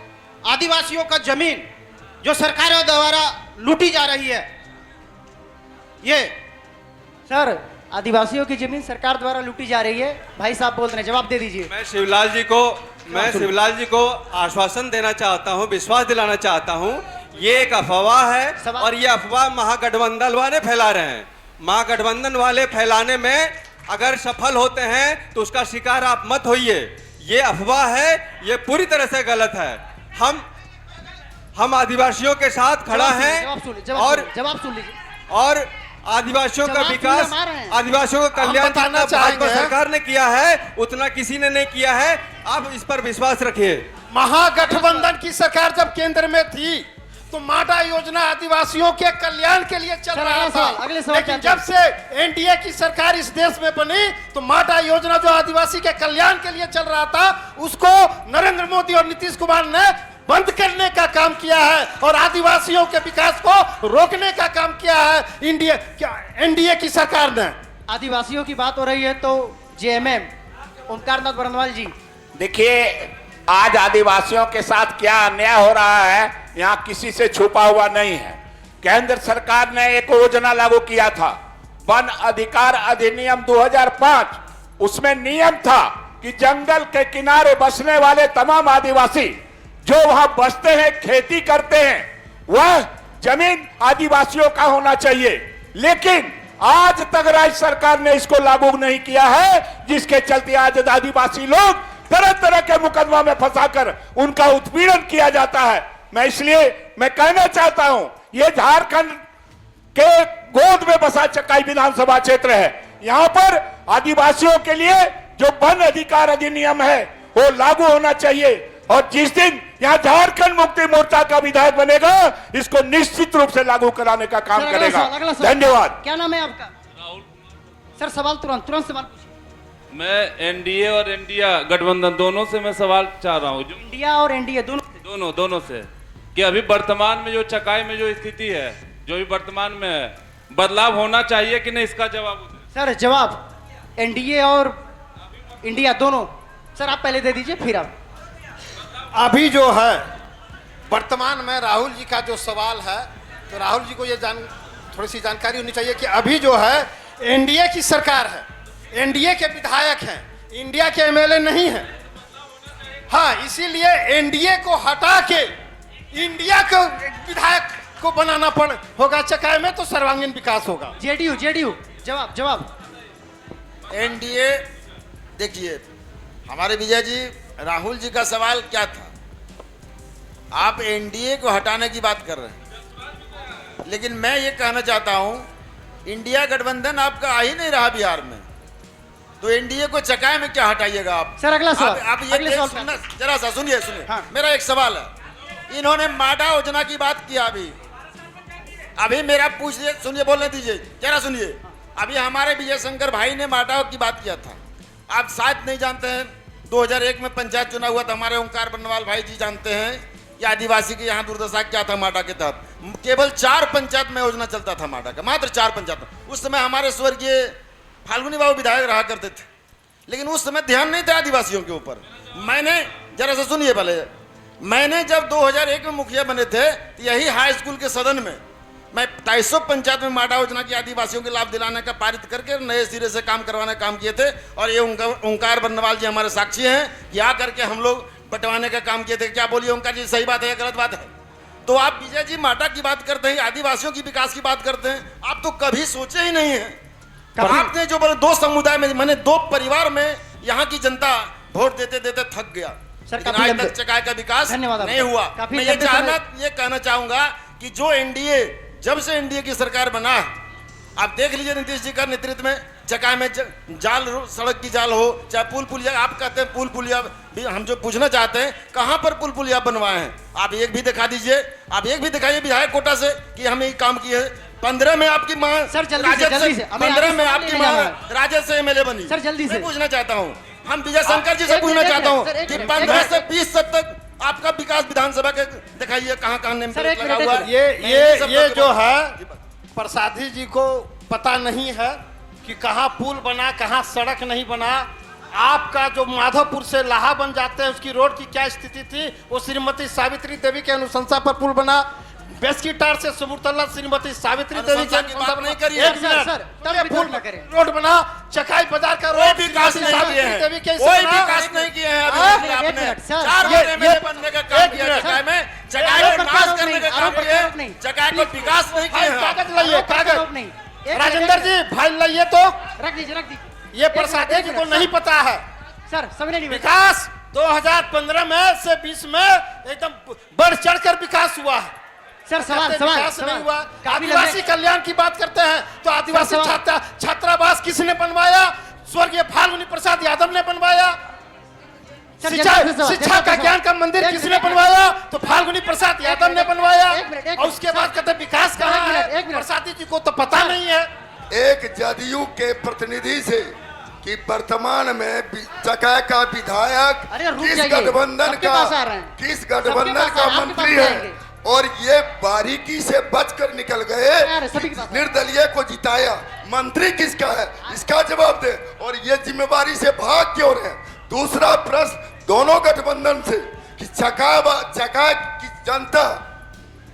आदिवासियों का जमीन जो सरकारों द्वारा लूटी जा रही है, ये सर आदिवासियों की जमीन सरकार द्वारा लूटी जा रही है, भाई साहब बोल रहे हैं, जवाब दे दीजिए। मैं शिवलाल जी को आश्वासन देना चाहता हूं, विश्वास दिलाना चाहता हूं, ये एक अफवाह है और ये अफवाह महागठबंधन वाले फैला रहे हैं। महागठबंधन वाले फैलाने में अगर सफल होते हैं तो उसका शिकार आप मत होइए। ये अफवाह है, ये पूरी तरह से गलत है। हम आदिवासियों के साथ खड़ा हैं और आदिवासियों का विकास, आदिवासियों का कल्याण जितना भाजपा सरकार ने किया है उतना किसी ने नहीं किया है। आप इस पर विश्वास रखिए। महागठबंधन की सरकार जब केंद्र में थी तो माडा योजना आदिवासियों के कल्याण के लिए चल रहा था, लेकिन जब से एनडीए की सरकार इस देश में बनी तो माडा योजना जो आदिवासी के कल्याण के लिए चल रहा था उसको नरेंद्र मोदी और नीतीश कुमार ने बंद करने का काम किया है और आदिवासियों के विकास को रोकने का काम किया है एनडीए की सरकार ने। आदिवासियों की बात हो रही है तो जेएमएम ओमकारनाथ बरनवाल जी, देखिए आज आदिवासियों के साथ क्या अन्याय हो रहा है यहाँ किसी से छुपा हुआ नहीं है। केंद्र सरकार ने एक योजना लागू किया था, वन अधिकार अधिनियम 2005। उसमें नियम था कि जंगल के किनारे बसने वाले तमाम आदिवासी जो वहां बसते हैं, खेती करते हैं, वह जमीन आदिवासियों का होना चाहिए। लेकिन आज तक राज्य सरकार ने इसको लागू नहीं किया है, जिसके चलते आज आदिवासी लोग तरह तरह के मुकदमा में फंसाकर उनका उत्पीड़न किया जाता है। मैं कहना चाहता हूं, ये झारखंड के गोद में बसा चकाई विधानसभा क्षेत्र है। यहां पर आदिवासियों के लिए जो वन अधिकार अधिनियम है वो लागू होना चाहिए और जिस दिन यहाँ झारखंड मुक्ति मोर्चा का विधायक बनेगा इसको निश्चित रूप से लागू कराने का काम करेगा। धन्यवाद। क्या नाम है आपका? राहुल। सर सवाल तुरंत सवाल पूछिए। मैं एनडीए और इंडिया गठबंधन दोनों से मैं सवाल चाह रहा हूँ। इंडिया और एनडीए दोनों से कि अभी वर्तमान में जो चकाई में जो स्थिति है, जो भी वर्तमान में है, बदलाव होना चाहिए कि नहीं, इसका जवाब। सर जवाब एनडीए और इंडिया दोनों। सर आप पहले दे दीजिए फिर आप। अभी जो है वर्तमान में राहुल जी का जो सवाल है तो राहुल जी को ये थोड़ी सी जानकारी होनी चाहिए कि अभी जो है एनडीए की सरकार है, एनडीए के विधायक हैं, इंडिया के एमएलए नहीं हैं। हाँ, इसीलिए एनडीए को हटा के इंडिया को विधायक को बनाना होगा चकाई में, तो सर्वांगीण विकास होगा। जेडीयू जवाब एनडीए। देखिए हमारे विजय जी, राहुल जी का सवाल क्या था? आप एनडीए को हटाने की बात कर रहे हैं, लेकिन मैं ये कहना चाहता हूं इंडिया गठबंधन आपका आ ही नहीं रहा बिहार में, तो एनडीए को चकाए में क्या हटाइएगा आप? सर अगला सवाल। आप ये जरा सा सुनिए। हाँ। मेरा एक सवाल है, इन्होंने माडा योजना की बात किया अभी मेरा पूछिए, सुनिए, बोलने दीजिए, जरा सुनिए। अभी हमारे विजय शंकर भाई ने माडा की बात किया था। आप शायद नहीं जानते हैं, 2001 में पंचायत चुनाव हुआ था, हमारे ओंकार बरनवाल भाई जी जानते हैं कि आदिवासी की यहाँ दुर्दशा क्या था माडा के तहत। केवल 4 पंचायत में योजना चलता था माडा का, मात्र 4 पंचायत। उस समय हमारे स्वर्गीय फाल्गुनी बाबू विधायक रहा करते थे, लेकिन उस समय ध्यान नहीं था आदिवासियों के ऊपर। मैंने, जरा सा सुनिए पहले, मैंने जब 2001 में मुखिया बने थे तो यही हाई स्कूल के सदन में मैं 250 पंचायत में माडा योजना की आदिवासियों के लाभ दिलाने का पारित करके नए सिरे से काम करवाने का काम किए थे। और ये ओंकार बरनवाल जी हमारे साक्षी हैं कि आ करके हम लोग बंटवाने का काम किए थे। क्या बोलिए ओंकार जी, सही बात है या गलत बात है? तो आप विजय जी माडा की बात करते हैं, आदिवासियों की विकास की बात करते हैं, आप तो कभी सोचे ही नहीं है। आपने जो बोले 2 समुदाय में, मैंने 2 परिवार में यहाँ की जनता वोट देते देते थक गया, लेकिन आज तक चकाई का विकास नहीं हुआ। मैं ये कहना चाहूंगा कि जो एनडीए, जब से एनडीए की सरकार बना है, आप देख लीजिए नीतीश जी का नेतृत्व में चकाई में जाल, सड़क की जाल हो चाहे पुल पुलिया, आप कहते हैं पुल पुलिया भी, हम जो पूछना चाहते हैं कहां पर पुल पुलिया बनवाए हैं? आप एक भी दिखा दीजिए, आप एक भी दिखाइए विधायक कोटा से कि हमने ये काम किए हैं। 15 में आपकी मां राजद से 15 में आपकी मां राजद से एमएलए बनी। सर जल्दी से पूछना चाहता हूँ, हम विजय शंकर जी से पूछना चाहता हूँ कि 15 से 20 तक आपका विकास विधानसभा के दिखाइए कहां कहां लगा हुआ है। ये जो है प्रसादी जी को पता नहीं है कि कहां पुल बना, कहां सड़क नहीं बना। आपका जो माधोपुर से लाहा बन जाते हैं उसकी रोड की क्या स्थिति थी, वो श्रीमती सावित्री देवी के अनुशंसा पर पुल बना। बेस्कीटार से सुबुरतल्ला श्रीमती सावित्री देवी अनुशंसा की बात नहीं करिए। एक मिनट सर, ये फूल रोड बना, चकाई बाजार का कोई रोड विकास नहीं किए हैं, देवी के कोई विकास नहीं किए हैं अभी तक आपने। 4 बार एमएलए बनने का काम किया चकाई में, चकाई को नाश करने का काम किया, चकाई को विकास नहीं किए हैं। कागज लाइए, कागज। राजेंद्र जी फाइल लाइए तो रख दीजिए ये प्रसाद जी को नहीं पता है सर, समझने नहीं विकास 2015 में से 20 में एकदम बढ़ चढ़कर विकास हुआ है सर। सवाल विकास नहीं हुआ। आदिवासी कल्याण की बात करते हैं तो आदिवासी छात्रावास किसने बनवाया? स्वर्गीय फाल्गुनी प्रसाद यादव ने बनवाया। शिक्षा का ज्ञान का मंदिर किसने बनवाया? तो फाल्गुनी प्रसाद यादव ने बनवाया। और उसके बाद कहते विकास कहाँ है? प्रसाद जी को तो पता नहीं है। एक जदयू के प्रतिनिधि से कि वर्तमान में चकाई का विधायक किस गठबंधन का मंत्री है और ये बारीकी से बचकर निकल गए, निर्दलीय को जिताया। मंत्री किसका है इसका जवाब दे, और ये जिम्मेवारी से भाग क्यों रहे? दूसरा प्रश्न दोनों गठबंधन से कि चकाई की जनता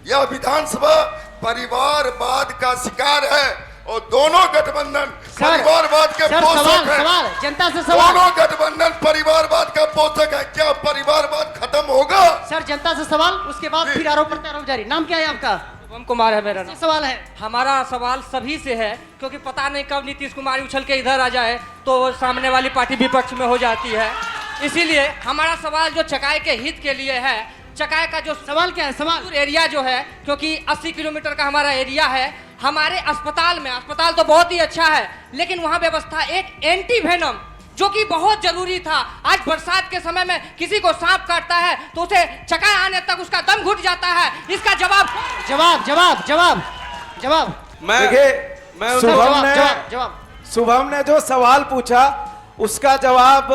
यह विधानसभा परिवारवाद का शिकार है और दोनों गठबंधन परिवारवाद के पोषक है। जनता से सवाल, दोनों गठबंधन परिवारवाद का पोषक है। क्या परिवारवाद खत्म होगा? सर जनता से सवाल, उसके बाद फिर आरोप प्रत्यारोप जारी। नाम क्या है आपका? शुभम कुमार है मेरा नाम। सवाल है हमारा सवाल सभी से है, क्योंकि पता नहीं कब नीतीश कुमार उछल के इधर आ जाए तो सामने वाली पार्टी विपक्ष में हो जाती है। इसीलिए हमारा सवाल जो चकाई के हित के लिए है, चकाई का जो सवाल क्या है? सवाल एरिया जो है, क्योंकि 80 किलोमीटर का हमारा एरिया है, हमारे अस्पताल में, अस्पताल तो बहुत ही अच्छा है लेकिन वहाँ व्यवस्था एक एंटी वेनम जो कि बहुत जरूरी था। आज बरसात के समय में किसी को सांप काटता है तो उसे चकाई आने तक उसका दम घुट जाता है। इसका जवाब जवाब जवाब जवाब जवाब मैं शुभम ने जो सवाल पूछा उसका जवाब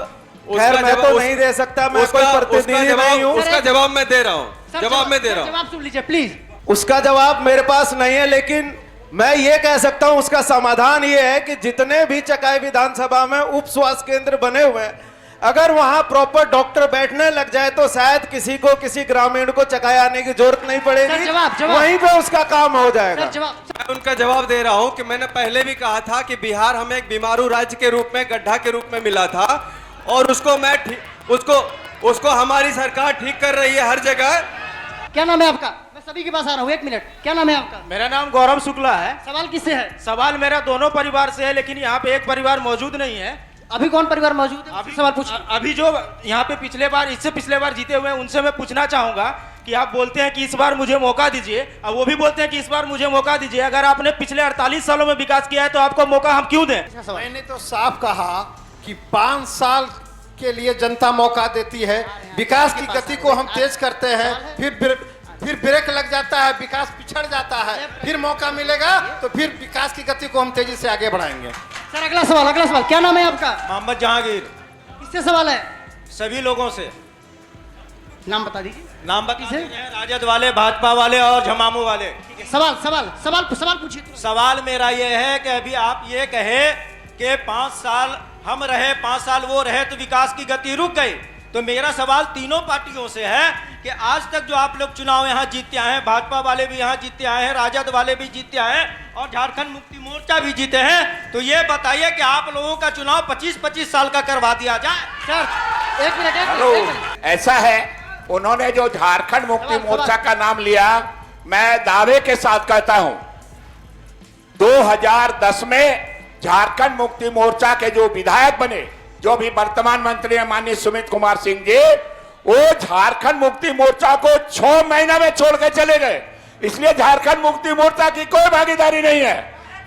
खैर मैं तो नहीं दे सकता, मैं कोई प्रतिनिधि नहीं हूँ। उसका जवाब मैं दे रहा हूँ, जवाब मैं दे रहा हूँ। जवाब सुन लीजिए प्लीज। उसका जवाब मेरे पास नहीं है, लेकिन मैं ये कह सकता हूं उसका समाधान ये है कि जितने भी चकाई विधानसभा में उप स्वास्थ्य केंद्र बने हुए हैं, अगर वहां प्रॉपर डॉक्टर बैठने लग जाए तो शायद किसी ग्रामीण को चकाई आने की जरूरत नहीं पड़ेगी, वहीं पे उसका काम हो जाएगा। मैं उनका जवाब दे रहा हूं कि मैंने पहले भी कहा था कि बिहार हमें एक बीमारू राज्य के रूप में, गड्ढा के रूप में मिला था और उसको हमारी सरकार ठीक कर रही है हर जगह। क्या नाम है आपका? सभी के पास आ रहा हूँ, एक मिनट। क्या नाम है आपका? मेरा नाम गौरव शुक्ला है। सवाल किससे है? सवाल मेरा दोनों परिवार से है, लेकिन यहाँ पे एक परिवार मौजूद नहीं है। अभी कौन परिवार मौजूद है? अभी सवाल पूछिए। अभी जो यहाँ पे इससे पिछले बार जीते हुए हैं उनसे मैं पूछना चाहूंगा कि आप बोलते हैं कि इस बार मुझे मौका दीजिए, और वो भी बोलते हैं कि इस बार मुझे मौका दीजिए। अगर आपने पिछले 48 सालों में विकास किया है तो आपको मौका हम क्यों दें? मैंने तो साफ कहा कि 5 साल के लिए जनता मौका देती है, विकास की गति को हम तेज करते हैं, फिर ब्रेक लग जाता है, विकास पिछड़ जाता है, फिर मौका मिलेगा तो फिर विकास की गति को हम तेजी से आगे बढ़ाएंगे। सर अगला सवाल क्या नाम है आपका? मोहम्मद जहांगीर। किससे सवाल है? सभी लोगों से। नाम बता दीजिए। नाम बता दीजिए। राजद वाले, भाजपा वाले और झमामू वाले। सवाल पूछिए। सवाल मेरा ये है कि अभी आप ये कहे कि 5 साल हम रहे, 5 साल वो रहे तो विकास की गति रुक गई। तो मेरा सवाल तीनों पार्टियों से है कि आज तक जो आप लोग चुनाव यहाँ जीते आए हैं, भाजपा वाले भी यहाँ जीते आए हैं, राजद वाले भी जीते आए हैं और झारखंड मुक्ति मोर्चा भी जीते हैं, तो ये बताइए कि आप लोगों का चुनाव 25-25 साल का करवा दिया जाए। सर एक मिनट। ऐसा है, उन्होंने जो झारखंड मुक्ति मोर्चा का नाम लिया, मैं दावे के साथ कहता हूं 2010 में झारखंड मुक्ति मोर्चा के जो विधायक बने, जो भी वर्तमान मंत्री हैं माननीय सुमित कुमार सिंह जी, वो झारखंड मुक्ति मोर्चा को 6 महीना में छोड़ के चले गए। इसलिए झारखंड मुक्ति मोर्चा की कोई भागीदारी नहीं है,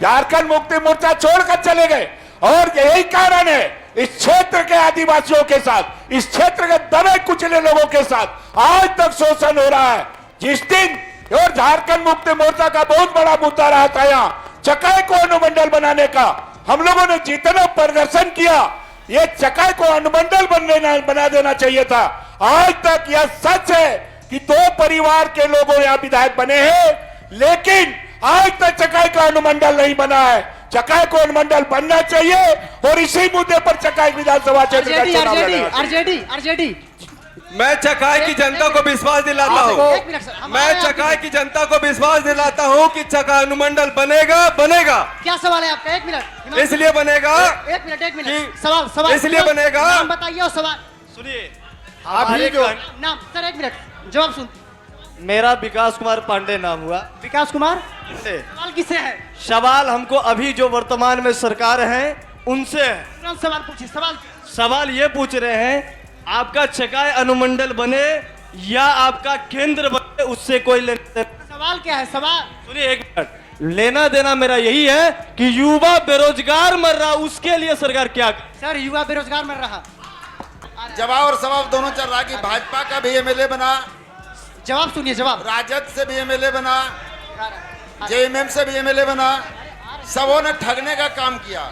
झारखंड मुक्ति मोर्चा छोड़कर चले गए। और यही कारण है इस क्षेत्र के आदिवासियों के साथ, इस क्षेत्र के दबे कुचले लोगों के साथ आज तक शोषण हो रहा है। जिस दिन और झारखंड मुक्ति मोर्चा का बहुत बड़ा मुद्दा रहा था यहाँ चकाई को अनुमंडल बनाने का, हम लोगों ने जितना प्रदर्शन किया, ये चकाई को अनुमंडल बना देना चाहिए था। आज तक यह सच है कि 2 परिवार के लोगों यहाँ विधायक बने हैं, लेकिन आज तक चकाई का अनुमंडल नहीं बना है। चकाई को अनुमंडल बनना चाहिए और इसी मुद्दे पर चकाई विधानसभा क्षेत्र का चुनाव लड़ना चाहिए। आरजेडी मैं चकाई की जनता को विश्वास दिलाता हूँ, मैं चकाई की जनता को विश्वास दिलाता हूँ कि चकाई अनुमंडल बनेगा बनेगा। क्या सवाल है आपका? 1 मिनट। इसलिए बनेगा, 1 मिनट सवाल इसलिए बनेगा। नाम बताइए और सवाल सुनिए। अभी जो नाम सर 1 मिनट जवाब सुन। मेरा विकास कुमार पांडे नाम हुआ। विकास कुमार किससे? सवाल किससे है? सवाल हमको अभी जो वर्तमान में सरकार है उनसे है। सवाल पूछिए। सवाल ये पूछ रहे हैं आपका चकाई अनुमंडल बने या आपका केंद्र बने, उससे कोई लेना। सवाल क्या है? सवाल सुनिए 1 मिनट। लेना देना मेरा यही है कि युवा बेरोजगार मर रहा, उसके लिए सरकार क्या करे? सर युवा बेरोजगार मर रहा। जवाब और सवाल दोनों चल रहा कि भाजपा का भी एमएलए बना, जवाब सुनिए। जवाब राजद से भी एमएलए बना, जेएमएम से भी एमएलए बना, सबों ने ठगने का काम किया।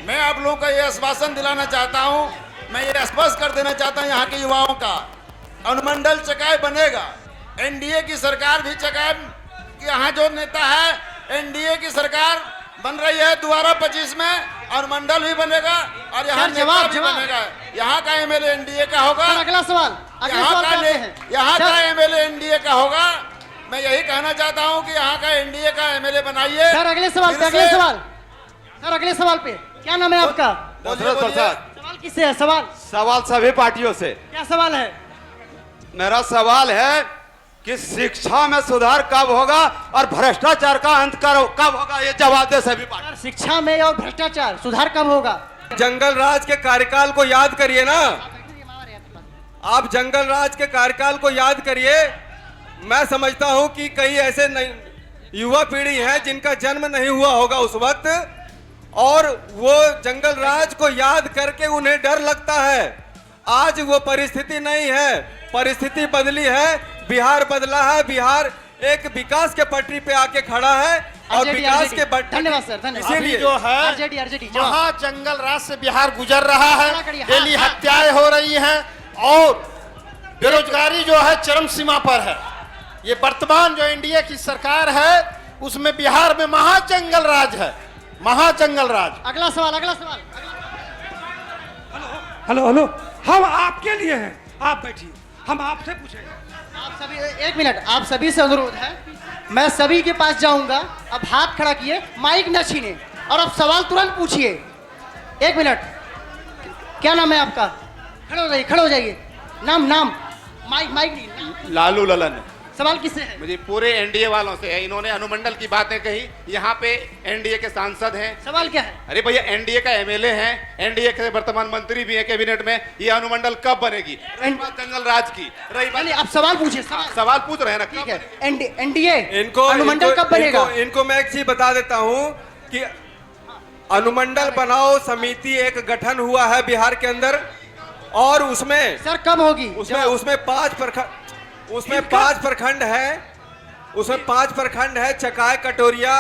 मैं आप लोगों को यह आश्वासन दिलाना चाहता हूं, मैं ये स्पष्ट कर देना चाहता हूं यहाँ के युवाओं का, अनुमंडल चकाई बनेगा। एनडीए की सरकार भी चकाई, यहाँ जो नेता है एनडीए की सरकार बन रही है, दोबारा 25 में अनुमंडल भी बनेगा और यहाँ नेता भी बनेगा। यहाँ का एमएलए एनडीए का होगा। अगला सवाल। यहाँ का एमएलए एनडीए का होगा। मैं यही कहना चाहता हूँ कि यहाँ का एनडीए का एमएलए बनाइए। सर अगले सवाल पे, सर अगले सवाल पे क्या नाम है आपका? दशरथ प्रसाद। सवाल किससे है? सवाल सभी पार्टियों से। क्या सवाल है? मेरा सवाल है कि शिक्षा में सुधार कब होगा और भ्रष्टाचार का अंत कब होगा, ये जवाब दे सभी पार्टी। शिक्षा में और भ्रष्टाचार सुधार कब होगा? जंगल राज के कार्यकाल को याद करिए ना, आप जंगल राज के कार्यकाल को याद करिए। मैं समझता हूं कि कई ऐसे युवा पीढ़ी है जिनका जन्म नहीं हुआ होगा उस वक्त, और वो जंगल राज को याद करके उन्हें डर लगता है। आज वो परिस्थिति नहीं है, परिस्थिति बदली है, बिहार बदला है। बिहार एक विकास के पटरी पे आके खड़ा है और विकास के धन्यवाद सर, धन्यवाद। अभी जो है आरजेडी महा जंगल राज से बिहार गुजर रहा है, डेली हत्याएं हो रही हैं और बेरोजगारी जो है चरम सीमा पर है। ये वर्तमान जो एनडीए की सरकार है उसमें बिहार में महाजंगल राज है, महाजंगल राज। अगला सवाल। हेलो हम आपके लिए हैं, आप बैठिए, हम आपसे पूछेंगे। आप सभी 1 मिनट, आप सभी से अनुरोध है, मैं सभी के पास जाऊंगा। अब हाथ खड़ा किए, माइक न छीने और अब सवाल तुरंत पूछिए। 1 मिनट। क्या नाम है आपका? खड़े हो जाइए। नाम माइक नहीं। लालू ललन। सवाल किससे है? मुझे पूरे एनडीए वालों से है। इन्होंने अनुमंडल की बातें कही, यहाँ पे एनडीए के सांसद हैं। सवाल क्या है? अरे भैया एनडीए का एमएलए हैं, एनडीए के वर्तमान मंत्री भी हैं कैबिनेट में। ये अनुमंडल कब बनेगी? रही बात जंगल राज की, रही बात। आप सवाल पूछिए। सवाल पूछ रहे हैं ना, ठीक है। एनडीए इनको अनुमंडल कब बनेगा? इनको मैं एक चीज बता देता हूँ कि अनुमंडल बनाओ समिति एक गठन हुआ है बिहार के अंदर, और उसमें सर कब होगी? उसमें 5 प्रखंड है, उसमें 5 प्रखंड है, चकाई कटोरिया,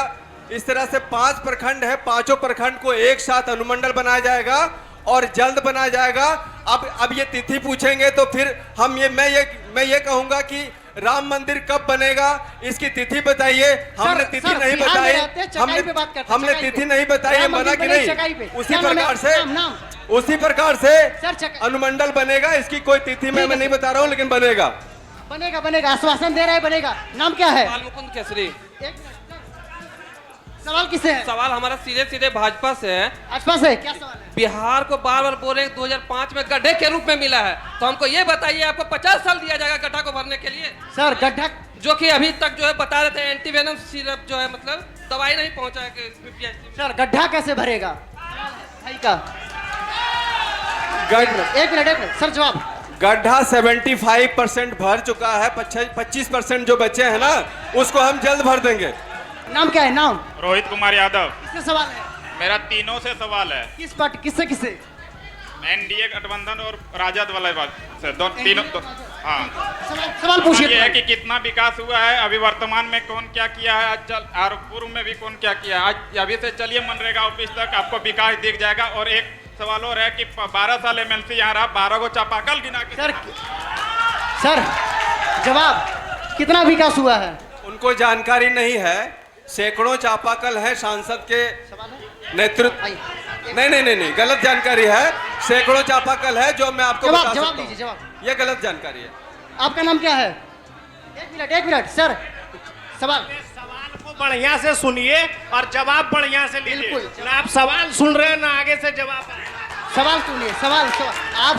इस तरह से 5 प्रखंड है। 5 प्रखंड को एक साथ अनुमंडल बनाया जाएगा और जल्द बनाया जाएगा। अब ये तिथि पूछेंगे तो फिर मैं ये कहूंगा कि राम मंदिर कब बनेगा, इसकी तिथि बताइए। हमने तिथि नहीं बताई, हमने तिथि नहीं बताई, बना कि नहीं? उसी प्रकार से अनुमंडल बनेगा। इसकी कोई तिथि मैं नहीं बता रहा हूँ, लेकिन बनेगा। आश्वासन दे रहे हैं, बनेगा। नाम क्या है? मुकुंद केसरी। सवाल किससे है? सवाल हमारा सीधे भाजपा से है। भाजपा से क्या सवाल है? बिहार को बार बोल रहे हैं 2005 में गड्ढे के रूप में मिला है, तो हमको ये बताइए आपको 50 साल दिया जाएगा गड्ढा को भरने के लिए? सर गड्ढा जो कि अभी तक जो है बता रहे थे एंटीवेनम सिरप जो है मतलब दवाई नहीं पहुंचा है। सर गड्ढा कैसे भरेगा? 1 मिनट सर जवाब। गड्ढा 75% भर चुका है, 25% जो बचे हैं ना उसको हम जल्द भर देंगे। नाम क्या है? नाम रोहित कुमार यादव। किससे सवाल है? मेरा तीनों से सवाल है। किस पार्टी? किससे? एनडीए गठबंधन और राजद वाले से तीनों। हाँ, सवाल पूछिए। ये है कि कितना विकास हुआ है अभी वर्तमान में, कौन क्या किया है आज, और पूर्व में भी कौन क्या किया। आज अभी से चलिए मनरेगा ऑफिस तक आपको विकास दिख जाएगा। और एक सवाल और है कि 12 साल एमएलसी यहाँ रहा, 12 को चापाकल गिना के। सर जवाब, कितना विकास हुआ है? उनको जानकारी नहीं है। सैकड़ों चापाकल है सांसद के नेतृत्व। नहीं नहीं नहीं नहीं, गलत जानकारी है। सैकड़ों चापाकल है जो मैं आपको बता सकता जवाब हूं। दीजिए, जवाब। ये गलत जानकारी है। आपका नाम क्या है? एक मिनट सर, सवाल को बढ़िया से सुनिए और जवाब बढ़िया से लीजिए। ना आप सवाल सुन रहे हैं ना आगे से जवाब। सवाल सुनिए, सवाल आप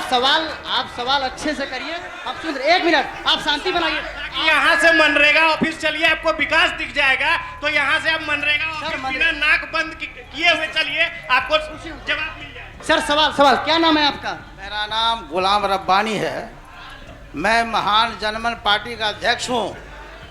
सवाल अच्छे से करिए। आप सुन रहे, 1 मिनट आप शांति बनाइए। यहाँ से मनरेगा ऑफिस चलिए, आपको विकास दिख जाएगा। तो यहाँ से आप मनरेगा ऑफिस बिना नाक बंद किए हुए चलिए, आपको जवाब मिल जाएगा। सर सवाल क्या नाम है आपका? मेरा नाम गुलाम रब्बानी है। मैं महान जनमन पार्टी का अध्यक्ष हूँ।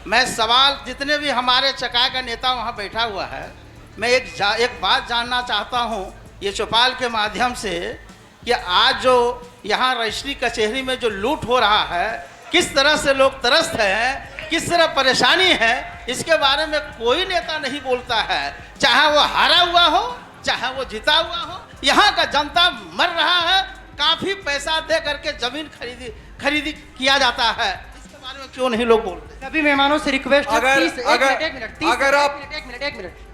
मैं सवाल जितने भी हमारे चकाई का नेता वहाँ बैठा हुआ है, मैं एक बात जानना चाहता हूँ ये चौपाल के माध्यम से कि आज जो यहाँ रजिस्ट्री कचहरी में जो लूट हो रहा है, किस तरह से लोग त्रस्त हैं, किस तरह परेशानी है, इसके बारे में कोई नेता नहीं बोलता है। चाहे वो हारा हुआ हो, चाहे वो जीता हुआ हो, यहाँ का जनता मर रहा है। काफ़ी पैसा दे करके जमीन खरीदी किया जाता है, इसके बारे में क्यों नहीं लोग बोलते? सभी मेहमानों से रिक्वेस्ट है, अगर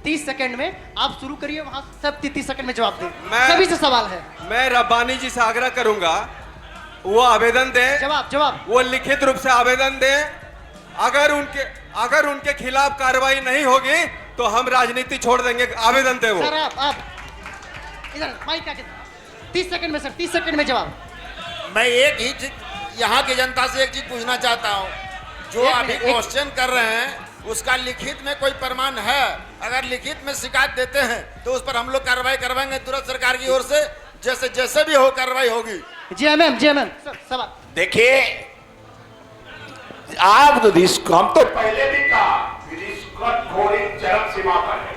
30 सेकंड में आप शुरू करिए, वहां सब 30 सेकंड में जवाब दें। मैं सभी से सवाल है। मैं रब्बानी जी से आग्रह करूंगा वो आवेदन दें। जवाब वो लिखित रूप से आवेदन दें। अगर उनके खिलाफ कार्रवाई नहीं होगी तो हम राजनीति छोड़ देंगे। आवेदन दें वो। सर आप इधर माइक आके 30 सेकंड में सर, 30 सेकंड में जवाब। मैं एक ही यहाँ की जनता से एक चीज पूछना चाहता हूँ, जो अभी क्वेश्चन कर रहे हैं उसका लिखित में कोई प्रमाण है? अगर लिखित में शिकायत देते हैं तो उस पर हम लोग कार्रवाई करवाएंगे तुरंत सरकार की ओर से, जैसे भी हो कार्रवाई होगी। जी एम सवाल। देखिए आप हम तो पहले भी कहा रिश्वतखोरी चरम सीमा पर है।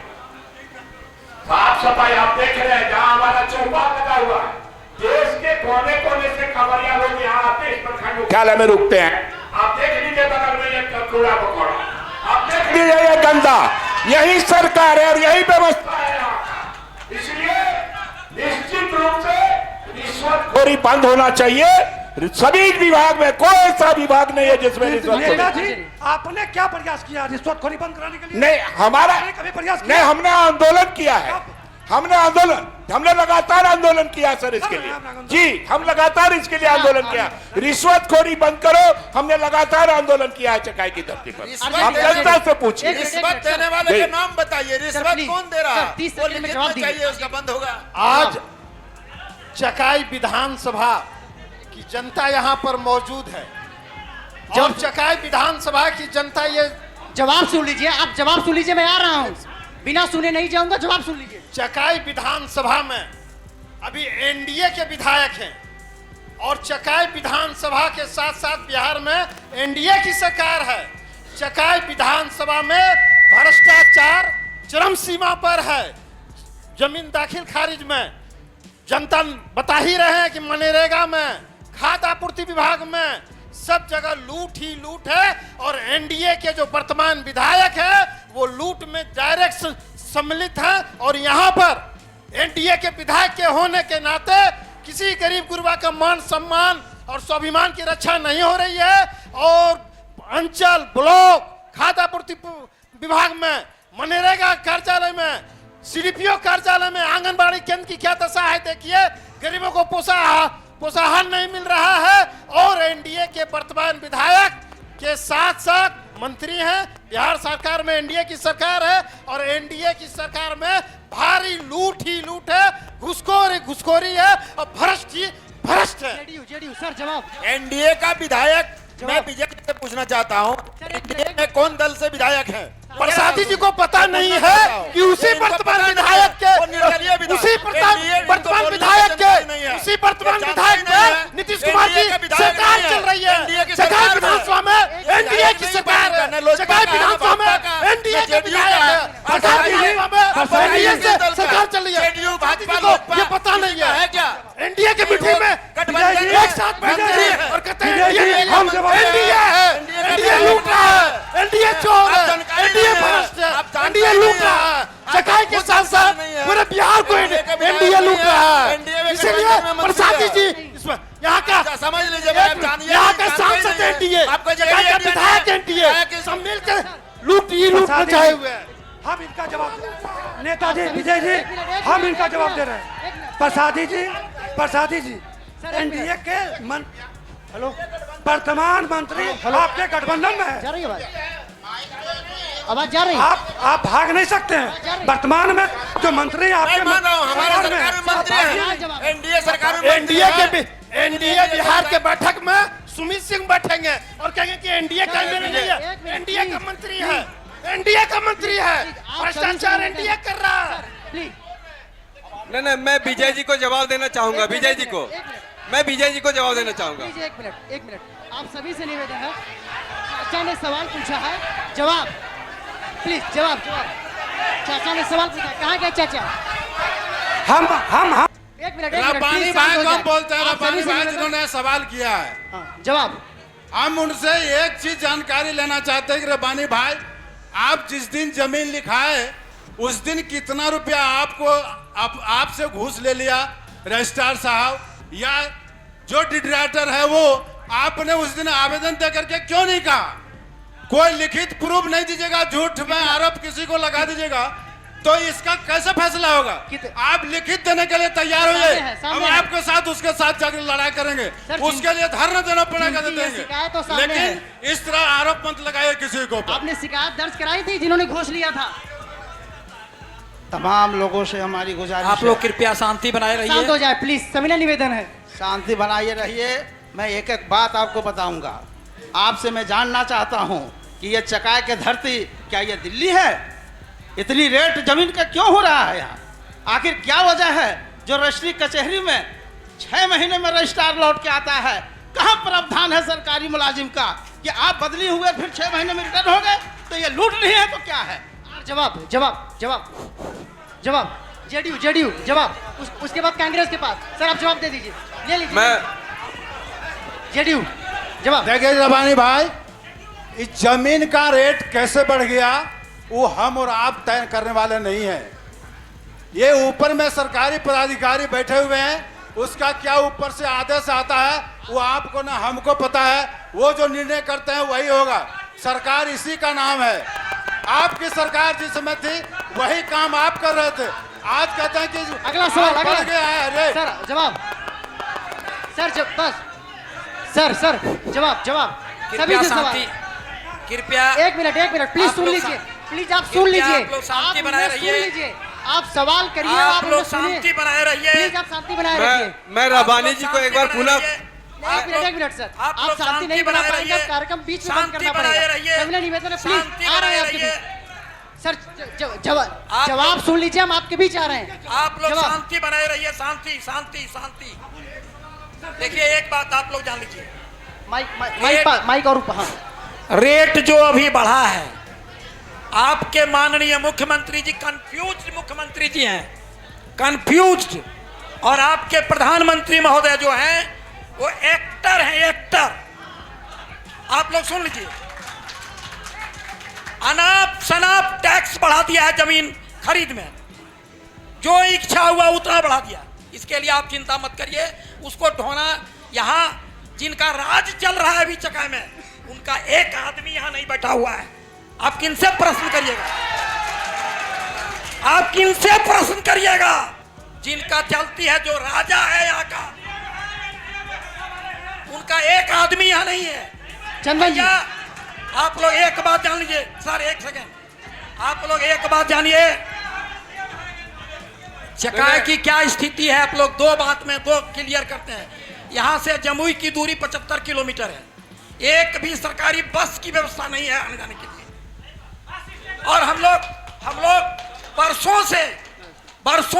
साफ सफाई आप देख रहे हैं, जहां हमारा चौपाल लगा हुआ है, देश के कोने कोने से खबरिया लोग यहाँ आते हैं, इस प्रखंड मुख्यालय में रुकते हैं। आप देख लीजिए बगल में ये कूड़ा पकौड़ा, आप देख लीजिए ये गंदा, यही सरकार है और यही व्यवस्था है यहाँ का। इसलिए निश्चित रूप से रिश्वतखोरी बंद होना चाहिए। सभी विभाग में कोई सा विभाग नहीं है जिसमें रिश्वतखोरी। आपने क्या प्रयास किया रिश्वतखोरी बंद कराने के लिए? नहीं, हमारा कभी प्रयास नहीं, हमने आंदोलन किया है। हमने लगातार आंदोलन किया सर इसके लिए। जी, हम लगातार इसके लिए आंदोलन किया। रिश्वतखोरी बंद करो, हमने लगातार आंदोलन किया है चकाई की धरती पर। आप जनता से पूछिए। रिश्वत देने वाले का नाम बताइए, रिश्वत कौन दे रहा है? वो लिखित में चाहिए, उसका बंद होगा। आज चकाई विधानसभा की जनता यहाँ पर मौजूद है और चकाई विधानसभा की जनता ये जवाब सुन लीजिए। आप जवाब सुन लीजिए, मैं आ रहा हूँ, बिना सुने नहीं जाऊंगा। जवाब सुन लीजिए। चकाई विधानसभा में अभी एनडीए के विधायक हैं और चकाई विधानसभा के साथ साथ बिहार में एनडीए की सरकार है। चकाई विधानसभा में भ्रष्टाचार चरम सीमा पर है। जमीन दाखिल खारिज में जनता बता ही रहे हैं कि मनरेगा में, खाद्य आपूर्ति विभाग में सब जगह लूट ही लूट है। और एनडीए के जो वर्तमान विधायक है वो लूट में डायरेक्ट सम्मिलित है। और यहाँ पर एनडीए के विधायक के होने के नाते किसी गरीब गुरबा का मान सम्मान और स्वाभिमान की रक्षा नहीं हो रही है। और अंचल, ब्लॉक, खाद्य आपूर्ति विभाग में, मनरेगा कार्यालय में, सीडीपीओ कार्यालय में, आंगनबाड़ी केंद्र की क्या दशा है देखिए। गरीबों को पोषाहार नहीं मिल रहा है। और एनडीए के वर्तमान विधायक के साथ साथ मंत्री हैं। बिहार सरकार में एनडीए की सरकार है और एनडीए की सरकार में भारी लूट ही लूट है, घुसखोरी है और भ्रष्ट है। जेडीयू सर जवाब। एनडीए का विधायक, मैं बीजेपी से पूछना चाहता हूँ, एनडीए में कौन दल से विधायक है? प्रसादी जी को पता नहीं है कि उसी वर्तमान विधायक के नीतीश कुमार की सरकार चल रही है। चकाई विधानसभा में एनडीए की सरकार है। चकाई विधानसभा में एनडीए के विधायक है। चकाई विधानसभा में एनडीए से सरकार चल रही है। ये पता नहीं है क्या? एनडीए के मीटिंग में एक साथ बैठे हैं और कहते हैं एनडीए है, एनडीए लूट रहा है, एनडीए चोर है, एनडीए भ्रष्ट है, एनडीए लूट रहा है। चकाई के साथ साथ पूरे बिहार को एनडीए लूट रहा है। इसलिए प्रसादी जी इसमें यहाँ का समझ लीजिए, यहाँ का सांसद एनडीए, विधायक एनडीए, सब मिलकर लूट मचाए हुए हैं। हम इनका जवाब, नेताजी विजय जी, हम इनका जवाब दे रहे हैं। प्रसादी जी एनडीए के हेलो वर्तमान मंत्री आपके गठबंधन में है। जा रही है आवाज जा रही है। आप भाग नहीं सकते हैं। वर्तमान में जो मंत्री आपके हमारे सरकार में मंत्री हैं। एनडीए सरकार में एनडीए बिहार के बैठक में सुमित सिंह बैठेंगे और कहेंगे कि एनडीए का नहीं है, एनडीए का मंत्री है, एनडीए का मंत्री है, भ्रष्टाचार एनडीए कर रहा है। नहीं, मैं विजय जी को जवाब देना चाहूंगा। विजय जी को मैं विजय जी को जवाब देना चाहूंगा। एक मिनट आप सभी से निवेदन है, चाचा ने सवाल पूछा है, जवाब प्लीज जवाब। चाचा ने सवाल पूछा, कहाँ गए चाचा? हम एक मिनट रब्बानी भाई को बोलते हैं, रब्बानी भाई जिन्होंने सवाल किया है। जवाब। हम उनसे एक चीज जानकारी लेना चाहते हैं कि रब्बानी भाई, आप जिस दिन जमीन लिखाए उस दिन कितना रुपया आपको आपसे घूस ले लिया रजिस्ट्रार साहब, या जो डिडराटर है वो आपने उस दिन आवेदन दे करके क्यों नहीं कहा? कोई लिखित प्रूफ नहीं दीजिएगा, झूठ में आरोप किसी को लगा दीजिएगा, तो इसका कैसे फैसला होगा? आप लिखित देने के लिए तैयार हो जाए, हम आपके साथ उसके साथ जाकर लड़ाई करेंगे, उसके लिए धरना देना पड़ेगा, देंगे। लेकिन इस तरह आरोप मत लगाइए किसी को। आपने शिकायत दर्ज कराई थी जिन्होंने घूस लिया था? तमाम लोगों से हमारी गुजारिश, आप लोग कृपया शांति बनाए रहिए। शांत हो जाए प्लीज, सविनय निवेदन है। शांति बनाए रहिए। मैं एक एक बात आपको बताऊंगा। आपसे मैं जानना चाहता हूं कि ये चकाई के धरती क्या ये दिल्ली है? इतनी रेट जमीन का क्यों हो रहा है यहाँ? आखिर क्या वजह है जो रजिस्ट्री कचहरी में 6 महीने में रजिस्ट्रार लौट के आता है? कहाँ प्रावधान है सरकारी मुलाजिम का कि आप बदली हुए फिर 6 महीने में रिटर्न हो गए? तो ये लूट नहीं है तो क्या है? जवाब जवाब जवाब जवाब। जेडीयू जवाब। उसके बाद कांग्रेस के पास। सर आप जवाब दे दीजिए, ले लीजिए। जेडीयू जवाब। देखिए रब्बानी भाई, इस जमीन का रेट कैसे बढ़ गया वो हम और आप तय करने वाले नहीं हैं। ये ऊपर में सरकारी पदाधिकारी बैठे हुए हैं, उसका क्या ऊपर से आदेश आता है वो आपको ना हमको पता है। वो जो निर्णय करते हैं वही होगा। सरकार इसी का नाम है। आपकी सरकार जिस समय थी वही काम आप कर रहे थे। आज कहते हैं कि अगला सवाल बढ़ गया है। अरे सर जवाब। सर बस सर जवाब। सभी से सवाल। कृपया एक मिनट प्लीज सुन लीजिए, प्लीज आप सुन लीजिए, आप लोग शांति बनाए रहिए। आप सवाल करिए, आप लोग शांति बनाए रहिए। प्लीज आप शांति बनाए रखिए। मैं रब्बानी जी को एक बार पुनः एक मिनट सर, आप शांति नहीं बना पाएंगे, कार्यक्रम बीच में बंद करना पड़ेगा। सविनय निवेदन है, प्लीज आ रहे हैं आपके बीच। सर जवाब सुन लीजिए, हम आपके बीच आ रहे हैं। आप लोग शांति बनाए रहिए। शांति। देखिए एक बात आप लोग जान लीजिए, माइक और हाँ। रेट जो अभी बढ़ा है, आपके माननीय मुख्यमंत्री जी कंफ्यूज्ड मुख्यमंत्री जी हैं, कंफ्यूज्ड। और आपके प्रधानमंत्री महोदय जो हैं वो एक्टर हैं, एक्टर। आप लोग सुन लीजिए, अनाप शनाप टैक्स बढ़ा दिया है जमीन खरीद में, जो इच्छा हुआ उतना बढ़ा दिया। इसके लिए आप चिंता मत करिए, उसको ढोना। यहाँ जिनका राज चल रहा है अभी चकाई में, उनका एक आदमी यहाँ नहीं बैठा हुआ है। आप किनसे प्रश्न करिएगा? आप किनसे प्रश्न करिएगा? जिनका चलती है, जो राजा है यहाँ का, उनका एक आदमी यहाँ नहीं है। चंदन जी, आप लोग एक बात जान लीजिए। सर एक सेकेंड, आप लोग एक बात जानिए, चकाई की क्या स्थिति है। आप लोग दो बात में दो क्लियर करते हैं। यहाँ से जमुई की दूरी 75 किलोमीटर है। एक भी सरकारी बस की व्यवस्था नहीं है आने जाने के लिए। और हम लोग बरसों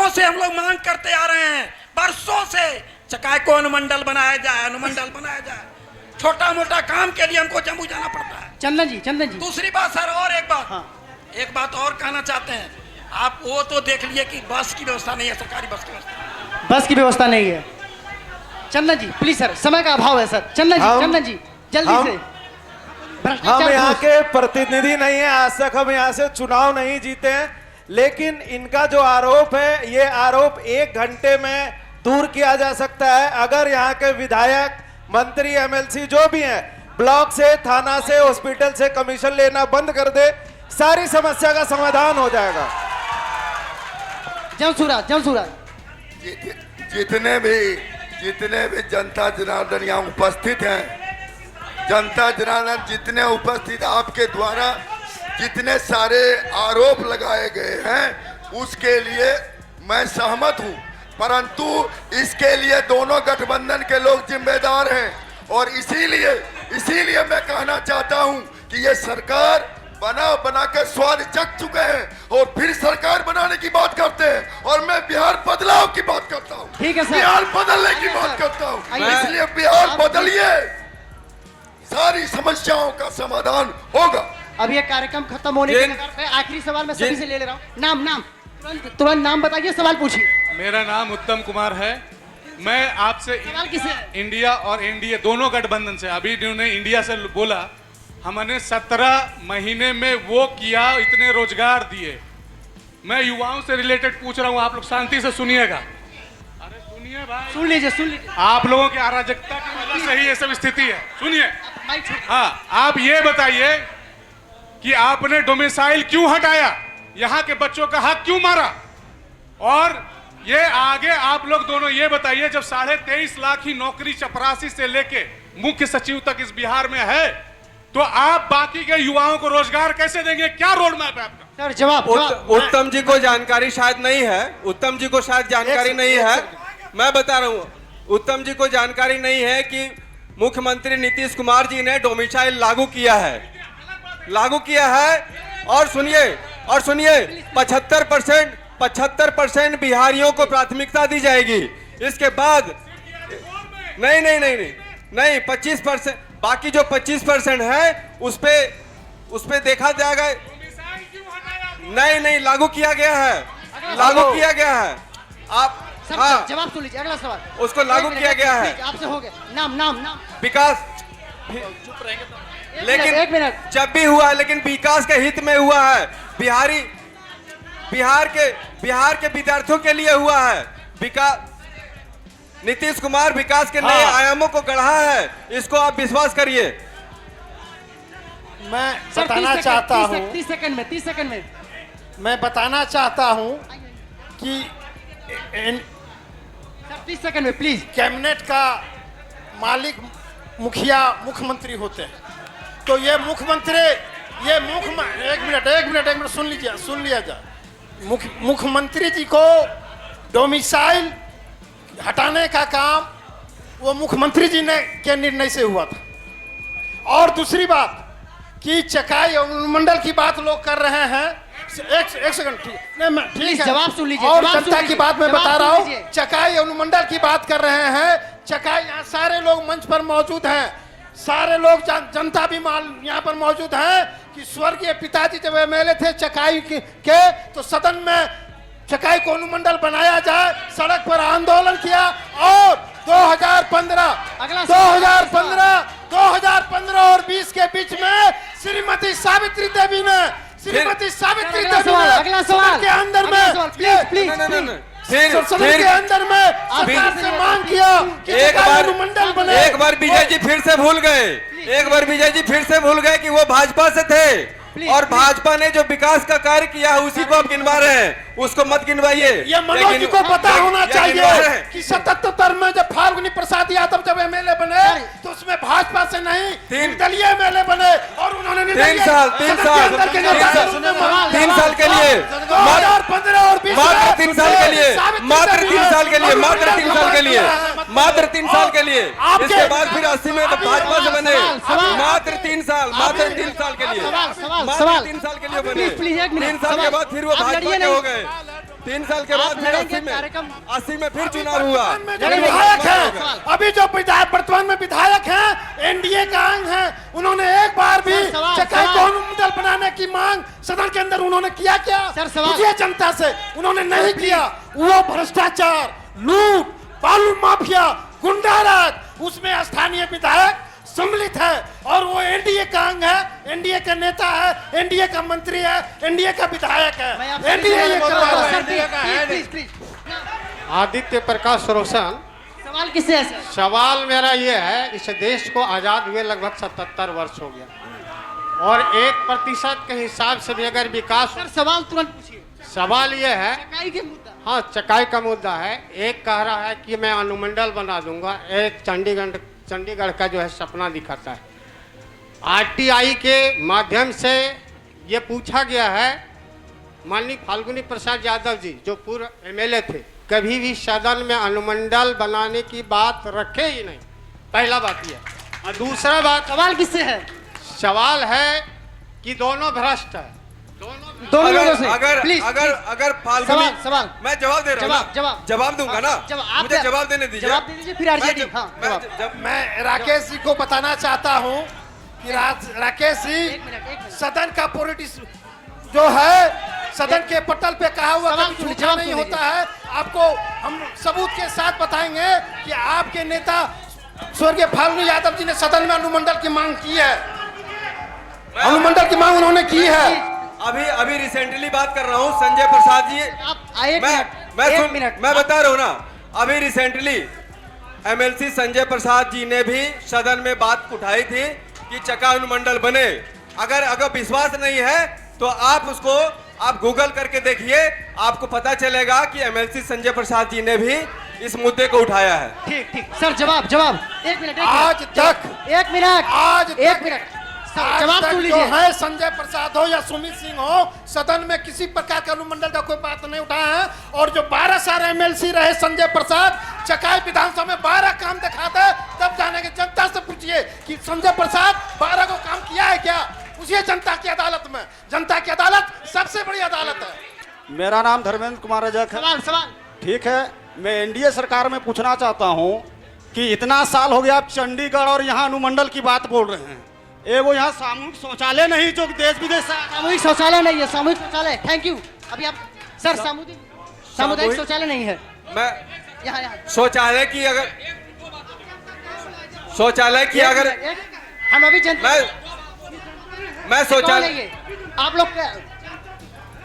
से हम लोग मांग करते आ रहे हैं, बरसों से चकाई को अनुमंडल बनाया जाए। छोटा मोटा काम के लिए हमको जम्मू जाना पड़ता है। चंदन जी दूसरी बात सर, और एक बात और कहना चाहते हैं। आप वो तो देख लिए कि बस की व्यवस्था नहीं है, सरकारी बस की व्यवस्था नहीं है। चंदन जी प्लीज सर, समय का अभाव है सर। चंदन जी जल्दी से। हम यहाँ के प्रतिनिधि नहीं है, आज तक हम यहाँ से चुनाव नहीं जीते हैं, लेकिन इनका जो आरोप है, ये आरोप 1 घंटे में दूर किया जा सकता है अगर यहाँ के विधायक, मंत्री, एमएलसी जो भी हैं, ब्लॉक से, थाना से, हॉस्पिटल से कमीशन लेना बंद कर दे, सारी समस्या का समाधान हो जाएगा। जमसूराज जितने भी जनता जनार्दन यहाँ उपस्थित हैं, जनता जनार्दन जितने उपस्थित आपके द्वारा जितने सारे आरोप लगाए गए हैं उसके लिए मैं सहमत हूँ, परंतु इसके लिए दोनों गठबंधन के लोग जिम्मेदार हैं। और इसीलिए मैं कहना चाहता हूँ कि ये सरकार बना के स्वाद चख चुके हैं और फिर सरकार बनाने की बात करते हैं, और मैं बिहार बदलाव की बात करता हूँ, ठीक है सर, बिहार बदलने की बात करता हूँ। इसलिए बिहार बदलिए, सारी समस्याओं का समाधान होगा। अब ये कार्यक्रम खत्म होने के कगार पे आखिरी सवाल मैं सभी से ले रहा हूँ। नाम तुरंत नाम बताइए, सवाल पूछिए। मेरा नाम उत्तम कुमार है। मैं आपसे इंडिया और एनडीए दोनों गठबंधन से, अभी इन्होंने इंडिया से बोला, हमने 17 महीने में वो किया, इतने रोजगार दिए। मैं युवाओं से रिलेटेड पूछ रहा हूँ, आप लोग शांति से सुनिएगा। अरे सुनिए भाई, सुन लीजिए। आप लोगों की अराजकता की वजह से ही ये सब स्थिति है। सुनिए, हाँ, आप ये बताइए कि आपने डोमिसाइल क्यों हटाया, यहाँ के बच्चों का हक क्यों मारा, और ये आगे आप लोग दोनों ये बताइए, जब 23.5 लाख ही नौकरी चपरासी से लेके मुख्य सचिव तक इस बिहार में है, तो आप बाकी के युवाओं को रोजगार कैसे देंगे? क्या रोड मैप है आपका? सर जवाब। उत्तम जी को जानकारी शायद नहीं है, उत्तम जी को शायद जानकारी नहीं है। मैं बता रहा हूँ, उत्तम जी को जानकारी नहीं है कि मुख्यमंत्री नीतीश कुमार जी ने डोमिसाइल लागू किया है। और सुनिए 75% बिहारियों को प्राथमिकता दी जाएगी। इसके बाद नहीं 25%, बाकी जो 25% है उस पे देखा जाएगा। नहीं, लागू किया गया है। आप जवाब सुन लीजिए। अगला सवाल, उसको लागू किया गया है। आपसे हो गया। नाम विकास, लेकिन एक मिनट, जब भी हुआ है लेकिन विकास के हित में हुआ है। बिहार के विद्यार्थियों के लिए हुआ है विकास। नीतीश कुमार विकास के नए आयामों को गढ़ा है, इसको आप विश्वास करिए। मैं बताना चाहता हूँ, 30 सेकंड में मैं बताना चाहता हूँ कि 30 सेकंड में प्लीज। कैबिनेट का मालिक मुखिया मुख्यमंत्री होते हैं, तो ये मुख्यमंत्री एक मिनट सुन लिया जाए। मुख्यमंत्री जी को डोमिसाइल हटाने का काम वो मुख्यमंत्री जी ने के निर्णय से हुआ था। और दूसरी बात कि चकाई अनुमंडल की बात लोग कर रहे हैं। एक सेकंड, ठीक है, जवाब सुन लीजिए। और जनता की बात मैं बता रहा हूँ, चकाई अनुमंडल की बात कर रहे हैं। चकाई, यहाँ सारे लोग मंच पर मौजूद हैं, सारे लोग जनता भी यहाँ पर मौजूद है कि स्वर्गीय पिताजी जब एमएलए थे चकाई के, तो सदन में चकाई को अनुमंडल बनाया जाए, सड़क पर आंदोलन किया। और 2015 और 20 के बीच में श्रीमती सावित्री देवी ने अगला सवाल के अंदर में फिर के अंदर में सरकार से मांग किया कि अनुमंडल बने। एक बार विजय जी फिर से भूल गए कि वो भाजपा से थे, और भाजपा ने जो विकास का कार्य किया उसी को आप गिनवा रहे हैं, उसको मत गिनवाइए। ये मनोज जी को पता होना चाहिए कि 77 में जब फाल्गुनी प्रसाद यादव जब एमएलए बने तो उसमें भाजपा से नहीं निर्दलीय एमएलए बने, और उन्होंने 3 साल के लिए मात्र 3 साल के लिए इसके बाद फिर 80 में भाजपा से बने। मात्र 3 साल के लिए 3 साल के लिए बने। 3 साल के बाद फिर वो भाजपा के हो गए। 3 साल के बाद फिर 80 में फिर चुनाव हुआ। विधायक है अभी जो वर्तमान में विधायक हैं, एनडीए का अंग है, उन्होंने एक बार भी चकाई को अनुमंडल बनाने की मांग सदन के अंदर उन्होंने किया क्या? मुझे जनता से उन्होंने नहीं किया। वो भ्रष्टाचार, लूट, बालू माफिया, गुंडाराज, उसमें स्थानीय विधायक सम्मिलित है, और वो एनडीए का अंग है, एनडीए का नेता है, एनडीए का मंत्री है, एनडीए का विधायक है। एनडीए आदित्य प्रकाश रोशन। सवाल किससे है? सवाल मेरा ये है, इस देश को आजाद हुए लगभग 77 वर्ष हो गया, और 1% के हिसाब से भी अगर विकास, सवाल तुरंत पूछिए। सवाल ये है, चकाई के मुद्दा। हाँ चकाई का मुद्दा है। एक कह रहा है कि मैं अनुमंडल बना दूंगा, एक चंडीगढ़ का जो है सपना दिखाता है। आरटीआई के माध्यम से ये पूछा गया है, माननीय फाल्गुनी प्रसाद यादव जी जो पूर्व एमएलए थे, कभी भी सदन में अनुमंडल बनाने की बात रखे ही नहीं। पहला बात ये। और दूसरा बात, सवाल किससे है? सवाल है कि दोनों भ्रष्ट है। दोनों लोगों से। अगर प्लीज, अगर प्लीज। अगर फाल्गुनी सवाल मैं जवाब दे रहा हूँ, जवाब दूंगा ना, मुझे जवाब देने दीजिए। जवाब दे दीजिए फिर आरजेडी। हाँ, जवाब। मैं राकेश जी को बताना चाहता हूं कि राकेश जी सदन का पॉलिटिक्स जो है, सदन के पटल पे कहा हुआ कभी झूठा नहीं होता है। आपको हम सबूत के साथ बताएंगे कि आपके नेता स्वर्गीय फाल्गुनी यादव जी ने सदन में अनुमंडल की मांग की है। अनुमंडल की मांग उन्होंने की है। अभी रिसेंटली बात कर रहा हूँ संजय प्रसाद जी। मैं बता रहा हूँ ना, अभी रिसेंटली एमएलसी संजय प्रसाद जी ने भी सदन में बात उठाई थी कि चका अनुमंडल बने। अगर विश्वास नहीं है तो आप गूगल करके देखिए, आपको पता चलेगा कि एमएलसी संजय प्रसाद जी ने भी इस मुद्दे को उठाया है। ठीक सर, जवाब। एक मिनट। आज तक जवाब सुन जो लीजिए। है संजय प्रसाद हो या सुमित सिंह हो, सदन में किसी प्रकार का अनुमंडल का कोई बात नहीं उठाया है। और जो 12 साल एमएलसी रहे संजय प्रसाद, चकाई विधानसभा में 12 काम दिखाते, तब जाने के जनता से पूछिए कि संजय प्रसाद 12 को काम किया है क्या। पूछिए जनता की अदालत में। जनता की अदालत सबसे बड़ी अदालत है। मेरा नाम धर्मेंद्र कुमार रजक है। सवाल। ठीक है, मैं एनडीए सरकार में पूछना चाहता हूं कि इतना साल हो गया आप चंडीगढ़ और यहाँ अनुमंडल की बात बोल रहे हैं। वो यहाँ सामूहिक शौचालय नहीं जो देश विदेश सामूहिक शौचालय नहीं है, सामूहिक शौचालय। Thank you. अभी आप सर सामुदायिक शौचालय नहीं है। मैं यहाँ शौचालय की अगर हम अभी मैं शौचालय आप लोग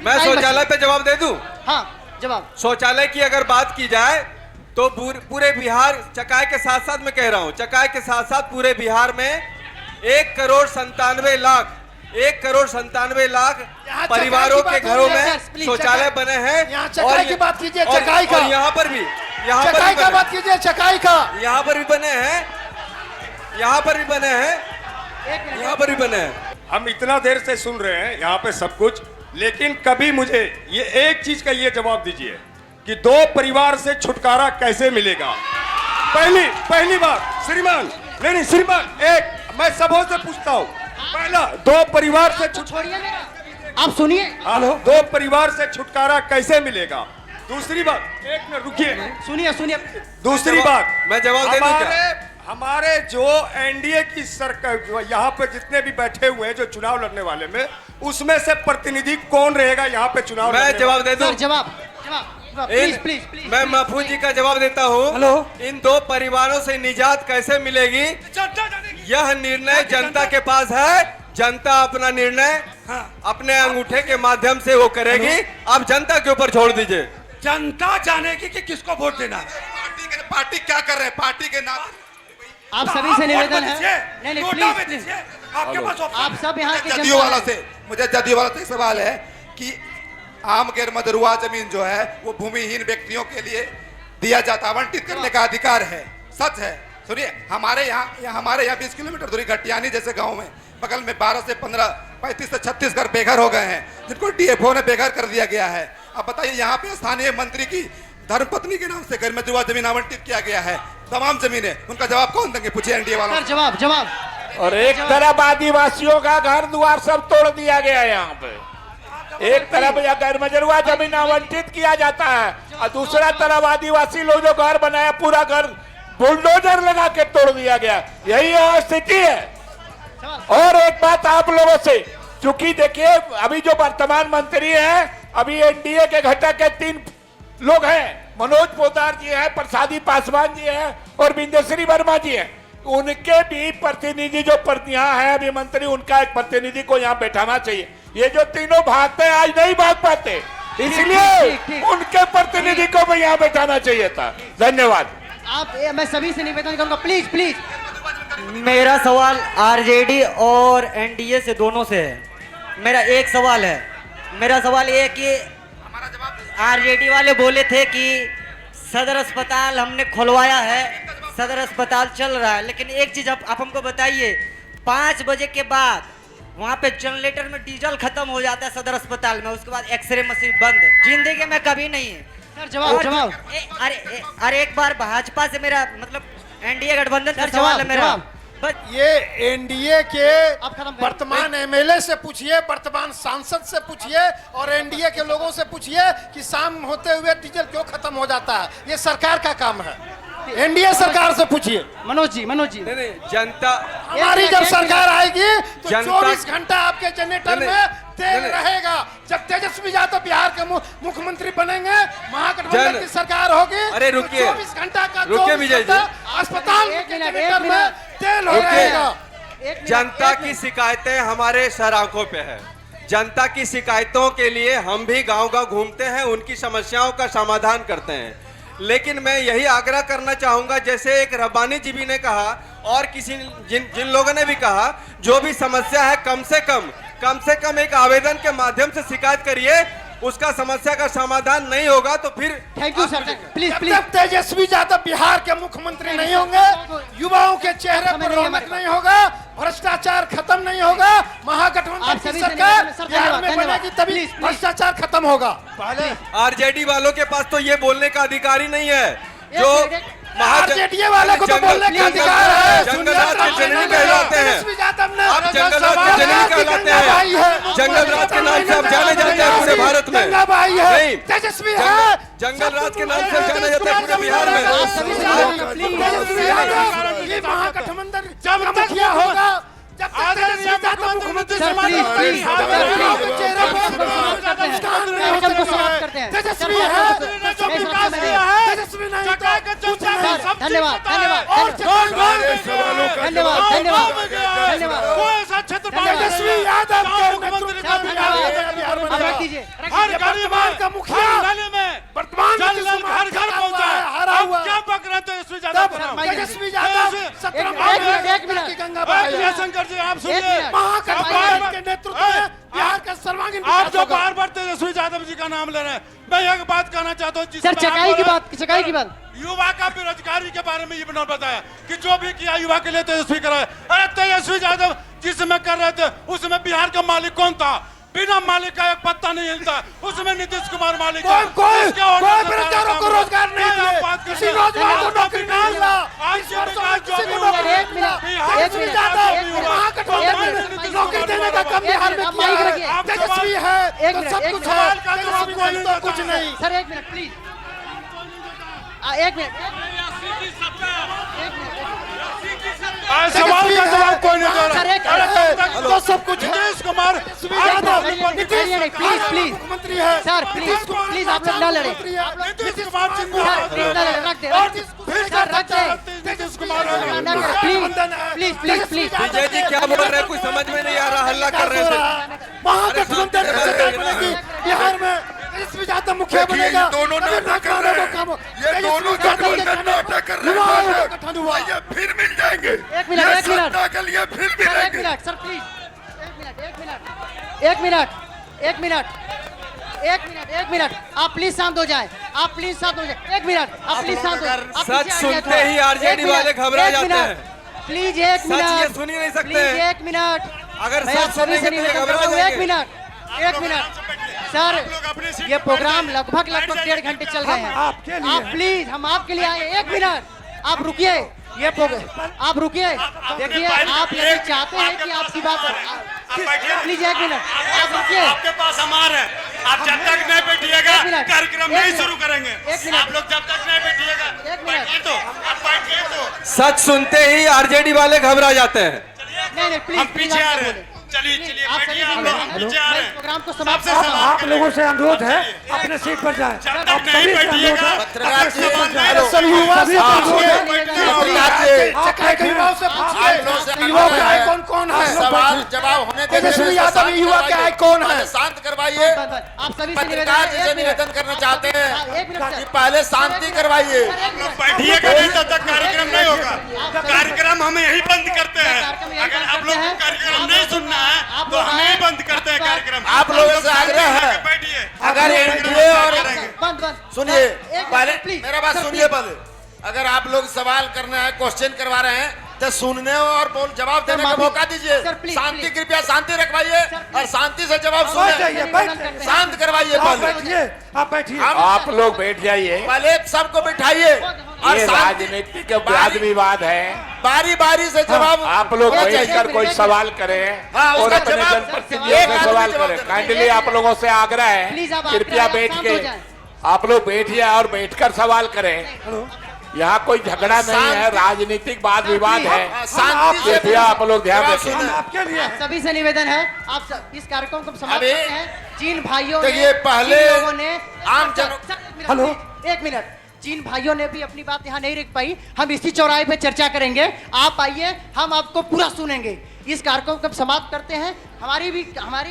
मैं शौचालय पे जवाब दे दूं? हाँ, जवाब। शौचालय की अगर बात की जाए तो पूरे बिहार, चकाई के साथ साथ मैं कह रहा हूं, चकाई के साथ साथ पूरे बिहार में 1,97 लाख परिवारों के घरों में शौचालय बने हैं। यहाँ चकाई की बात कीजिए, चकाई का। यहाँ पर भी चकाई का बात कीजिए, चकाई का। यहाँ पर भी बने हैं, यहाँ पर भी बने हैं। हम इतना देर से सुन रहे हैं यहाँ पे सब कुछ, लेकिन कभी मुझे ये एक चीज का ये जवाब दीजिए कि 2 परिवार से छुटकारा कैसे मिलेगा। पहली बात श्रीमान, नहीं श्रीमान, एक मैं सबों से पूछता हूँ, पहला 2 परिवार से आप सुनिए। हेलो, 2 परिवार से छुटकारा कैसे मिलेगा। दूसरी बात, एक मिनट रुकिए, सुनिए। दूसरी बात, मैं जवाब दे दूं क्या? हमारे जो एनडीए की सरकार यहाँ पे जितने भी बैठे हुए हैं जो चुनाव लड़ने वाले में, उसमें से प्रतिनिधि कौन रहेगा यहाँ पे चुनाव? मैं जवाब दे दूं? जवाब। प्लीज। मैं महफूज जी का जवाब देता हूँ। हेलो, इन 2 परिवारों से निजात कैसे मिलेगी, यह निर्णय जनता के पास है। जनता अपना निर्णय अपने अंगूठे के माध्यम से वो करेगी। आप जनता के ऊपर छोड़ दीजिए। जनता जानेगी कि किसको वोट देना है। पार्टी क्या कर रहे हैं, पार्टी के नाम आप सभी से निवेदन है। नहीं, प्लीज। आपके पास आप सब यहाँ के जदयू वाला से, मुझे जदयू वाला से सवाल है कि आम गैर मदरुआ जमीन जो है वो भूमिहीन व्यक्तियों के लिए दिया जाता, आवंटित करने का अधिकार है, सच है। सुनिए, हमारे यहाँ 20 किलोमीटर दूरी घटियानी जैसे गांव में बगल में 12 से 15, 35 से 36 घर बेघर हो गए हैं, जिनको डीएफओ ने बेघर कर दिया गया है। अब बताइए, यहाँ पे स्थानीय मंत्री की धर्मपत्नी के नाम से गैर मदरुआ जमीन आवंटित किया गया है, तमाम जमीनें, उनका जवाब कौन देंगे? पूछिए एनडीए वालों। जवाब। और एक तरफ आदिवासियों का घर द्वार सब तोड़ दिया गया है यहाँ पे, एक तरफ गैर मजरूआ जमीन आवंटित किया जाता है और दूसरा तरफ आदिवासी लोग जो घर बनाया पूरा घर बुलडोजर लगा के तोड़ दिया गया। यही स्थिति है। और एक बात आप लोगों से, चूंकि देखिए अभी जो वर्तमान मंत्री हैं, अभी एनडीए के घटक के 3 लोग हैं, मनोज पोद्दार जी हैं, प्रसादी पासवान जी हैं और बिंदेश्वरी वर्मा जी हैं। उनके भी प्रतिनिधि जो यहाँ है अभी मंत्री, उनका एक प्रतिनिधि को यहाँ बैठाना चाहिए। ये जो तीनों भागते हैं आज नहीं भाग पाते, इसलिए उनके प्रतिनिधि को भी यहाँ बैठाना चाहिए था। धन्यवाद। मैं सभी से निवेदन करूंगा, प्लीज। मेरा सवाल आरजेडी और एनडीए से दोनों से है। मेरा एक सवाल है। मेरा सवाल ये है कि आरजेडी वाले बोले थे कि सदर अस्पताल हमने खुलवाया है, सदर अस्पताल चल रहा है, लेकिन एक चीज आप हमको बताइए, 5 बजे के बाद वहाँ पे जनरेटर में डीजल खत्म हो जाता है सदर अस्पताल में, उसके बाद एक्सरे मशीन बंद। जिंदगी में कभी नहीं है। सर जवाब। अरे एक बार भाजपा से मेरा मतलब एनडीए गठबंधन से सवाल है मेरा। ये एनडीए के वर्तमान एमएलए से पूछिए, वर्तमान सांसद से पूछिए और एनडीए के लोगों से पूछिए कि शाम होते हुए डीजल क्यों खत्म हो जाता है। ये सरकार का काम है, एनडीए सरकार से पूछिए। मनोज जी नहीं, जनता हमारी जब सरकार आएगी तो 24 घंटा आपके जनरेटर में तेल रहेगा। जब तेजस्वी यादव बिहार के मुख्यमंत्री बनेंगे, महागठबंधन की सरकार होगी, अरे रुकिए, 24 घंटा का रुकिए विजय जी, अस्पताल के जनरेटर में तेल हो रहेगा। जनता की शिकायतें हमारे सर आंखों पे है। जनता की शिकायतों के लिए हम भी गांव-गांव घूमते हैं, उनकी समस्याओं का समाधान करते हैं। लेकिन मैं यही आग्रह करना चाहूंगा, जैसे एक रब्बानी जी भी ने कहा और किसी जिन लोगों ने भी कहा, जो भी समस्या है कम से कम एक आवेदन के माध्यम से शिकायत करिए। उसका समस्या का समाधान नहीं होगा तो फिर थैंक यू सर, प्लीज जब तेजस्वी यादव बिहार के मुख्यमंत्री नहीं होंगे, युवाओं के चेहरे पर रौनक नहीं होगा, भ्रष्टाचार खत्म नहीं होगा, महागठबंधन की सरकार बिहार में बनेगी तभी भ्रष्टाचार खत्म होगा। आरजेडी वालों के पास तो ये बोलने का अधिकार ही नहीं है। जो आरजेडी वाले को तो बोलने का अधिकार है। जंगलराज के जननी कहलाते हैं, आप जंगलराज के जननी कहलाते हैं। जंगलराज के नाम से आप जाने जाते हैं पूरे भारत में। नहीं, तेजस्वी है, जंगलराज के नाम से जाने जाते हैं पूरे बिहार में। ये महागठबंधन जब मुखिया होगा, जब मुख्यमंत्री तेजस्वी है, तेजस्वी यादव हर गरीब का मुखिया वर्तमान घर पहुंचा है। क्या पक रहे तेजस्वी यादव 17 गंगा शंकर जी, आप सुनिए, महागठबंधन के नेतृत्व में बिहार का सर्वांगीण आप जो बार बार तेजस्वी यादव जी का नाम ले रहे हैं, मैं एक बात कहना चाहता हूँ। सर चकाई की बात युवा का बेरोजगारी के बारे में ये बना बताया कि जो भी किया युवा के लिए तेजस्वी कराया। अरे तेजस्वी यादव जिसमें कर रहे थे उसमें बिहार का मालिक कौन था? बिना मालिक का एक पत्ता नहीं हिलता, उसमें नीतीश कुमार मालिक है। कोई बेरोजगारों को रोजगार नहीं दिए, किसी रोजगार को नौकरी नहीं मिला। नौकरी देने का काम बिहार में किया है। तेजस्वी है तो सब कुछ है, तेजस्वी नहीं तो कुछ नहीं। सर एक मिनट प्लीज, एक मिनट। सवाल का जवाब कोई नहीं दे रहा। तो सब कुछ नीतीश कुमार प्लीज मुख्यमंत्री है सर, प्लीज आप लोग ना लड़े। नीतीश कुमार प्लीज विजय जी क्या बोल रहे हैं, कुछ समझ में नहीं आ रहा, हल्ला कर रहे थे। महागठबंधन की सरकार बनेगी बिहार में, तेजस्वी यादव मुखिया बनेगा। दोनों नाटक कर रहे हैं, ये दोनों गठबंधन नाटक कर रहे हैं, ये फिर मिल जाएंगे। एक मिनट सत्ता के लिए फिर मिलेंगे। सर प्लीज एक मिनट आप प्लीज शांत हो जाए, एक मिनट आप प्लीज शांत हो जाए। सच सुनते ही आरजेडी वाले घबरा जाते हैं। प्लीज एक मिनट, सच ये सुन ही नहीं सकते। एक मिनट अगर मैं सच सुनेंगे तो ये घबरा जाएंगे। एक मिनट सर, ये प्रोग्राम लगभग 1.5 घंटे चल गए हैं। आप प्लीज, हम आपके लिए आए। एक मिनट आप रुकिए, आप रुकिए। देखिए आप ये चाहते हैं कि आपकी बात, प्लीज एक मिनट आप रुकिए। आपके पास हमारा है, आप जब तक नहीं बैठिएगा कार्यक्रम नहीं शुरू करेंगे। आप लोग जब तक नहीं बैठिएगा, बैठिए तो आप बैठिए तो। सच सुनते ही आरजेडी वाले घबरा जाते हैं। नहीं प्लीज, हम पीछे आ रहे हैं। चलिए बैठिए, हम लोग पीछे आ रहे हैं। प्रोग्राम को सबसे आप लोगों से अनुरोध है अपने सीट पर जाएं। जब तक नहीं बैठिएगा कौन कौन है, सवाल जवाब होने तेजस्वी यादव युवा के आय कौन है, शांत करवाइए। आप सभी पत्रकार जैसे निवेदन करना चाहते हैं कि पहले शांति करवाइए। बैठिएगा नहीं तब तक कार्यक्रम नहीं होगा। कार्यक्रम हम यही बंद करते हैं। अगर आप लोग कार्यक्रम नहीं सुनना है तो हम यही बंद करते हैं कार्यक्रम। आप लोगों से आग्रह है, बैठिए। अगर अगर एनडीए और बंद बंद सुनिए एक पहले मिनट, please, मेरा बात sir, सुनिए please। पहले। अगर आप लोग सवाल करना है, क्वेश्चन करवा रहे हैं तो सुनने और जवाब देने का माफी- मौका दीजिए। Sir, please, Shanti please। कृपया शांति रखवाइए और शांति से जवाब जाइए, सुने। बैठ शांत करवाइए आप पहले। बैठिए, आप बैठिए। आप लोग बैठ जाइए। पहले सबको बिठाइए और ये शांति राजनीतिक वाद विवाद है। बारी बारी से जवाब आप लोग होना बैठ चाहिए। कर कोई सवाल करें हाँ, और उसका अपने जवाब- जनप्रतिनिधियों एक से आदमी सवाल जवाब करें। देना। काइंडली आप लोगों से आग्रह Please, है, आप कृपया आग्रह बैठ शांत के हो जाएं। आप लोग बैठिए और बैठकर सवाल करें। यहाँ कोई झगड़ा नहीं है, राजनीतिक वाद विवाद है। कृपया आप लोग ध्यान रखें। आप सभी से निवेदन है, आप इस कार्यक्रम को समाप्त अभी- करते हैं। जिन भाइयों देखिए, पहले जिन लोगों ने आम हेलो एक मिनट, जिन भाइयों ने भी अपनी बात यहाँ नहीं रख पाई, हम इसी चौराहे पे चर्चा करेंगे। आप आइए, हम आपको पूरा सुनेंगे। इस कार्यक्रम को समाप्त करते हैं। हमारी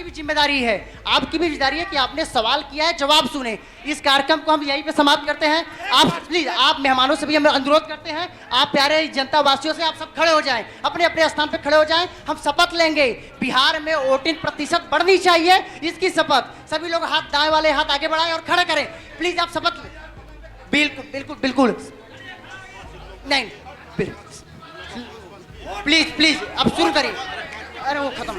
भी जिम्मेदारी है, आपकी भी जिम्मेदारी है कि आपने सवाल किया है, जवाब सुने। इस कार्यक्रम को हम यहीं पे समाप्त करते हैं। आप प्लीज, आप मेहमानों से भी हम अनुरोध करते हैं, आप प्यारे जनता वासियों से आप सब खड़े हो जाएं, अपने अपने स्थान पे खड़े हो जाएं। हम शपथ लेंगे, बिहार में वोटिंग प्रतिशत बढ़नी चाहिए, इसकी शपथ। सभी लोग हाथ दाएं वाले हाथ आगे बढ़ाएं और खड़ा करें। प्लीज आप शपथ लें। बिल्कुल बिल्कुल बिल्कुल नहीं, प्लीज प्लीज अब शुरू करिए। अरे वो खत्म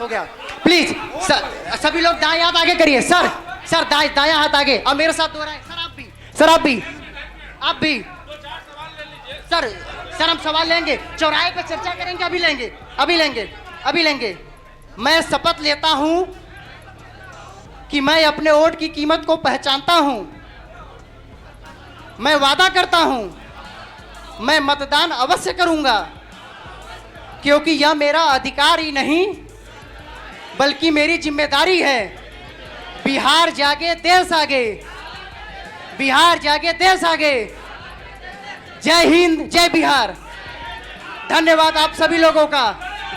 हो गया। प्लीज सर, सभी लोग दाएं हाथ आगे करिए। सर सर दायां हाथ आगे और मेरे साथ दोहराएं। सर आप भी, सर आप भी सर हम सवाल लेंगे, चौराहे पे चर्चा करेंगे। अभी लेंगे। मैं शपथ लेता हूं कि मैं अपने वोट की कीमत को पहचानता हूं। मैं वादा करता हूं, मैं मतदान अवश्य करूंगा, क्योंकि यह मेरा अधिकार ही नहीं बल्कि मेरी जिम्मेदारी है। बिहार जागे देश आगे, बिहार जागे देश आगे। जय हिंद, जय बिहार। धन्यवाद आप सभी लोगों का।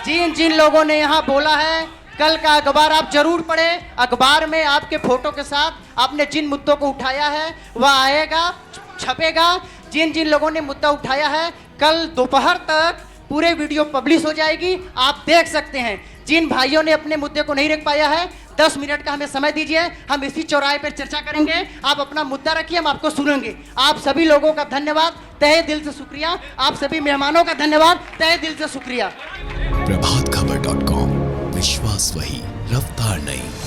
जिन लोगों ने यहाँ बोला है, कल का अखबार आप जरूर पढ़ें। अखबार में आपके फोटो के साथ आपने जिन मुद्दों को उठाया है वह आएगा, छपेगा। जिन लोगों ने मुद्दा उठाया है, कल दोपहर तक पूरे वीडियो पब्लिश हो जाएगी, आप देख सकते हैं। जिन भाइयों ने अपने मुद्दे को नहीं रख पाया है, 10 मिनट का हमें समय दीजिए, हम इसी चौराहे पर चर्चा करेंगे। आप अपना मुद्दा रखिए, हम आपको सुनेंगे। आप सभी लोगों का धन्यवाद, तहे दिल से शुक्रिया। आप सभी मेहमानों का धन्यवाद, तहे दिल से शुक्रिया। प्रभातखबर.com, विश्वास वही, रफ्तार नहीं।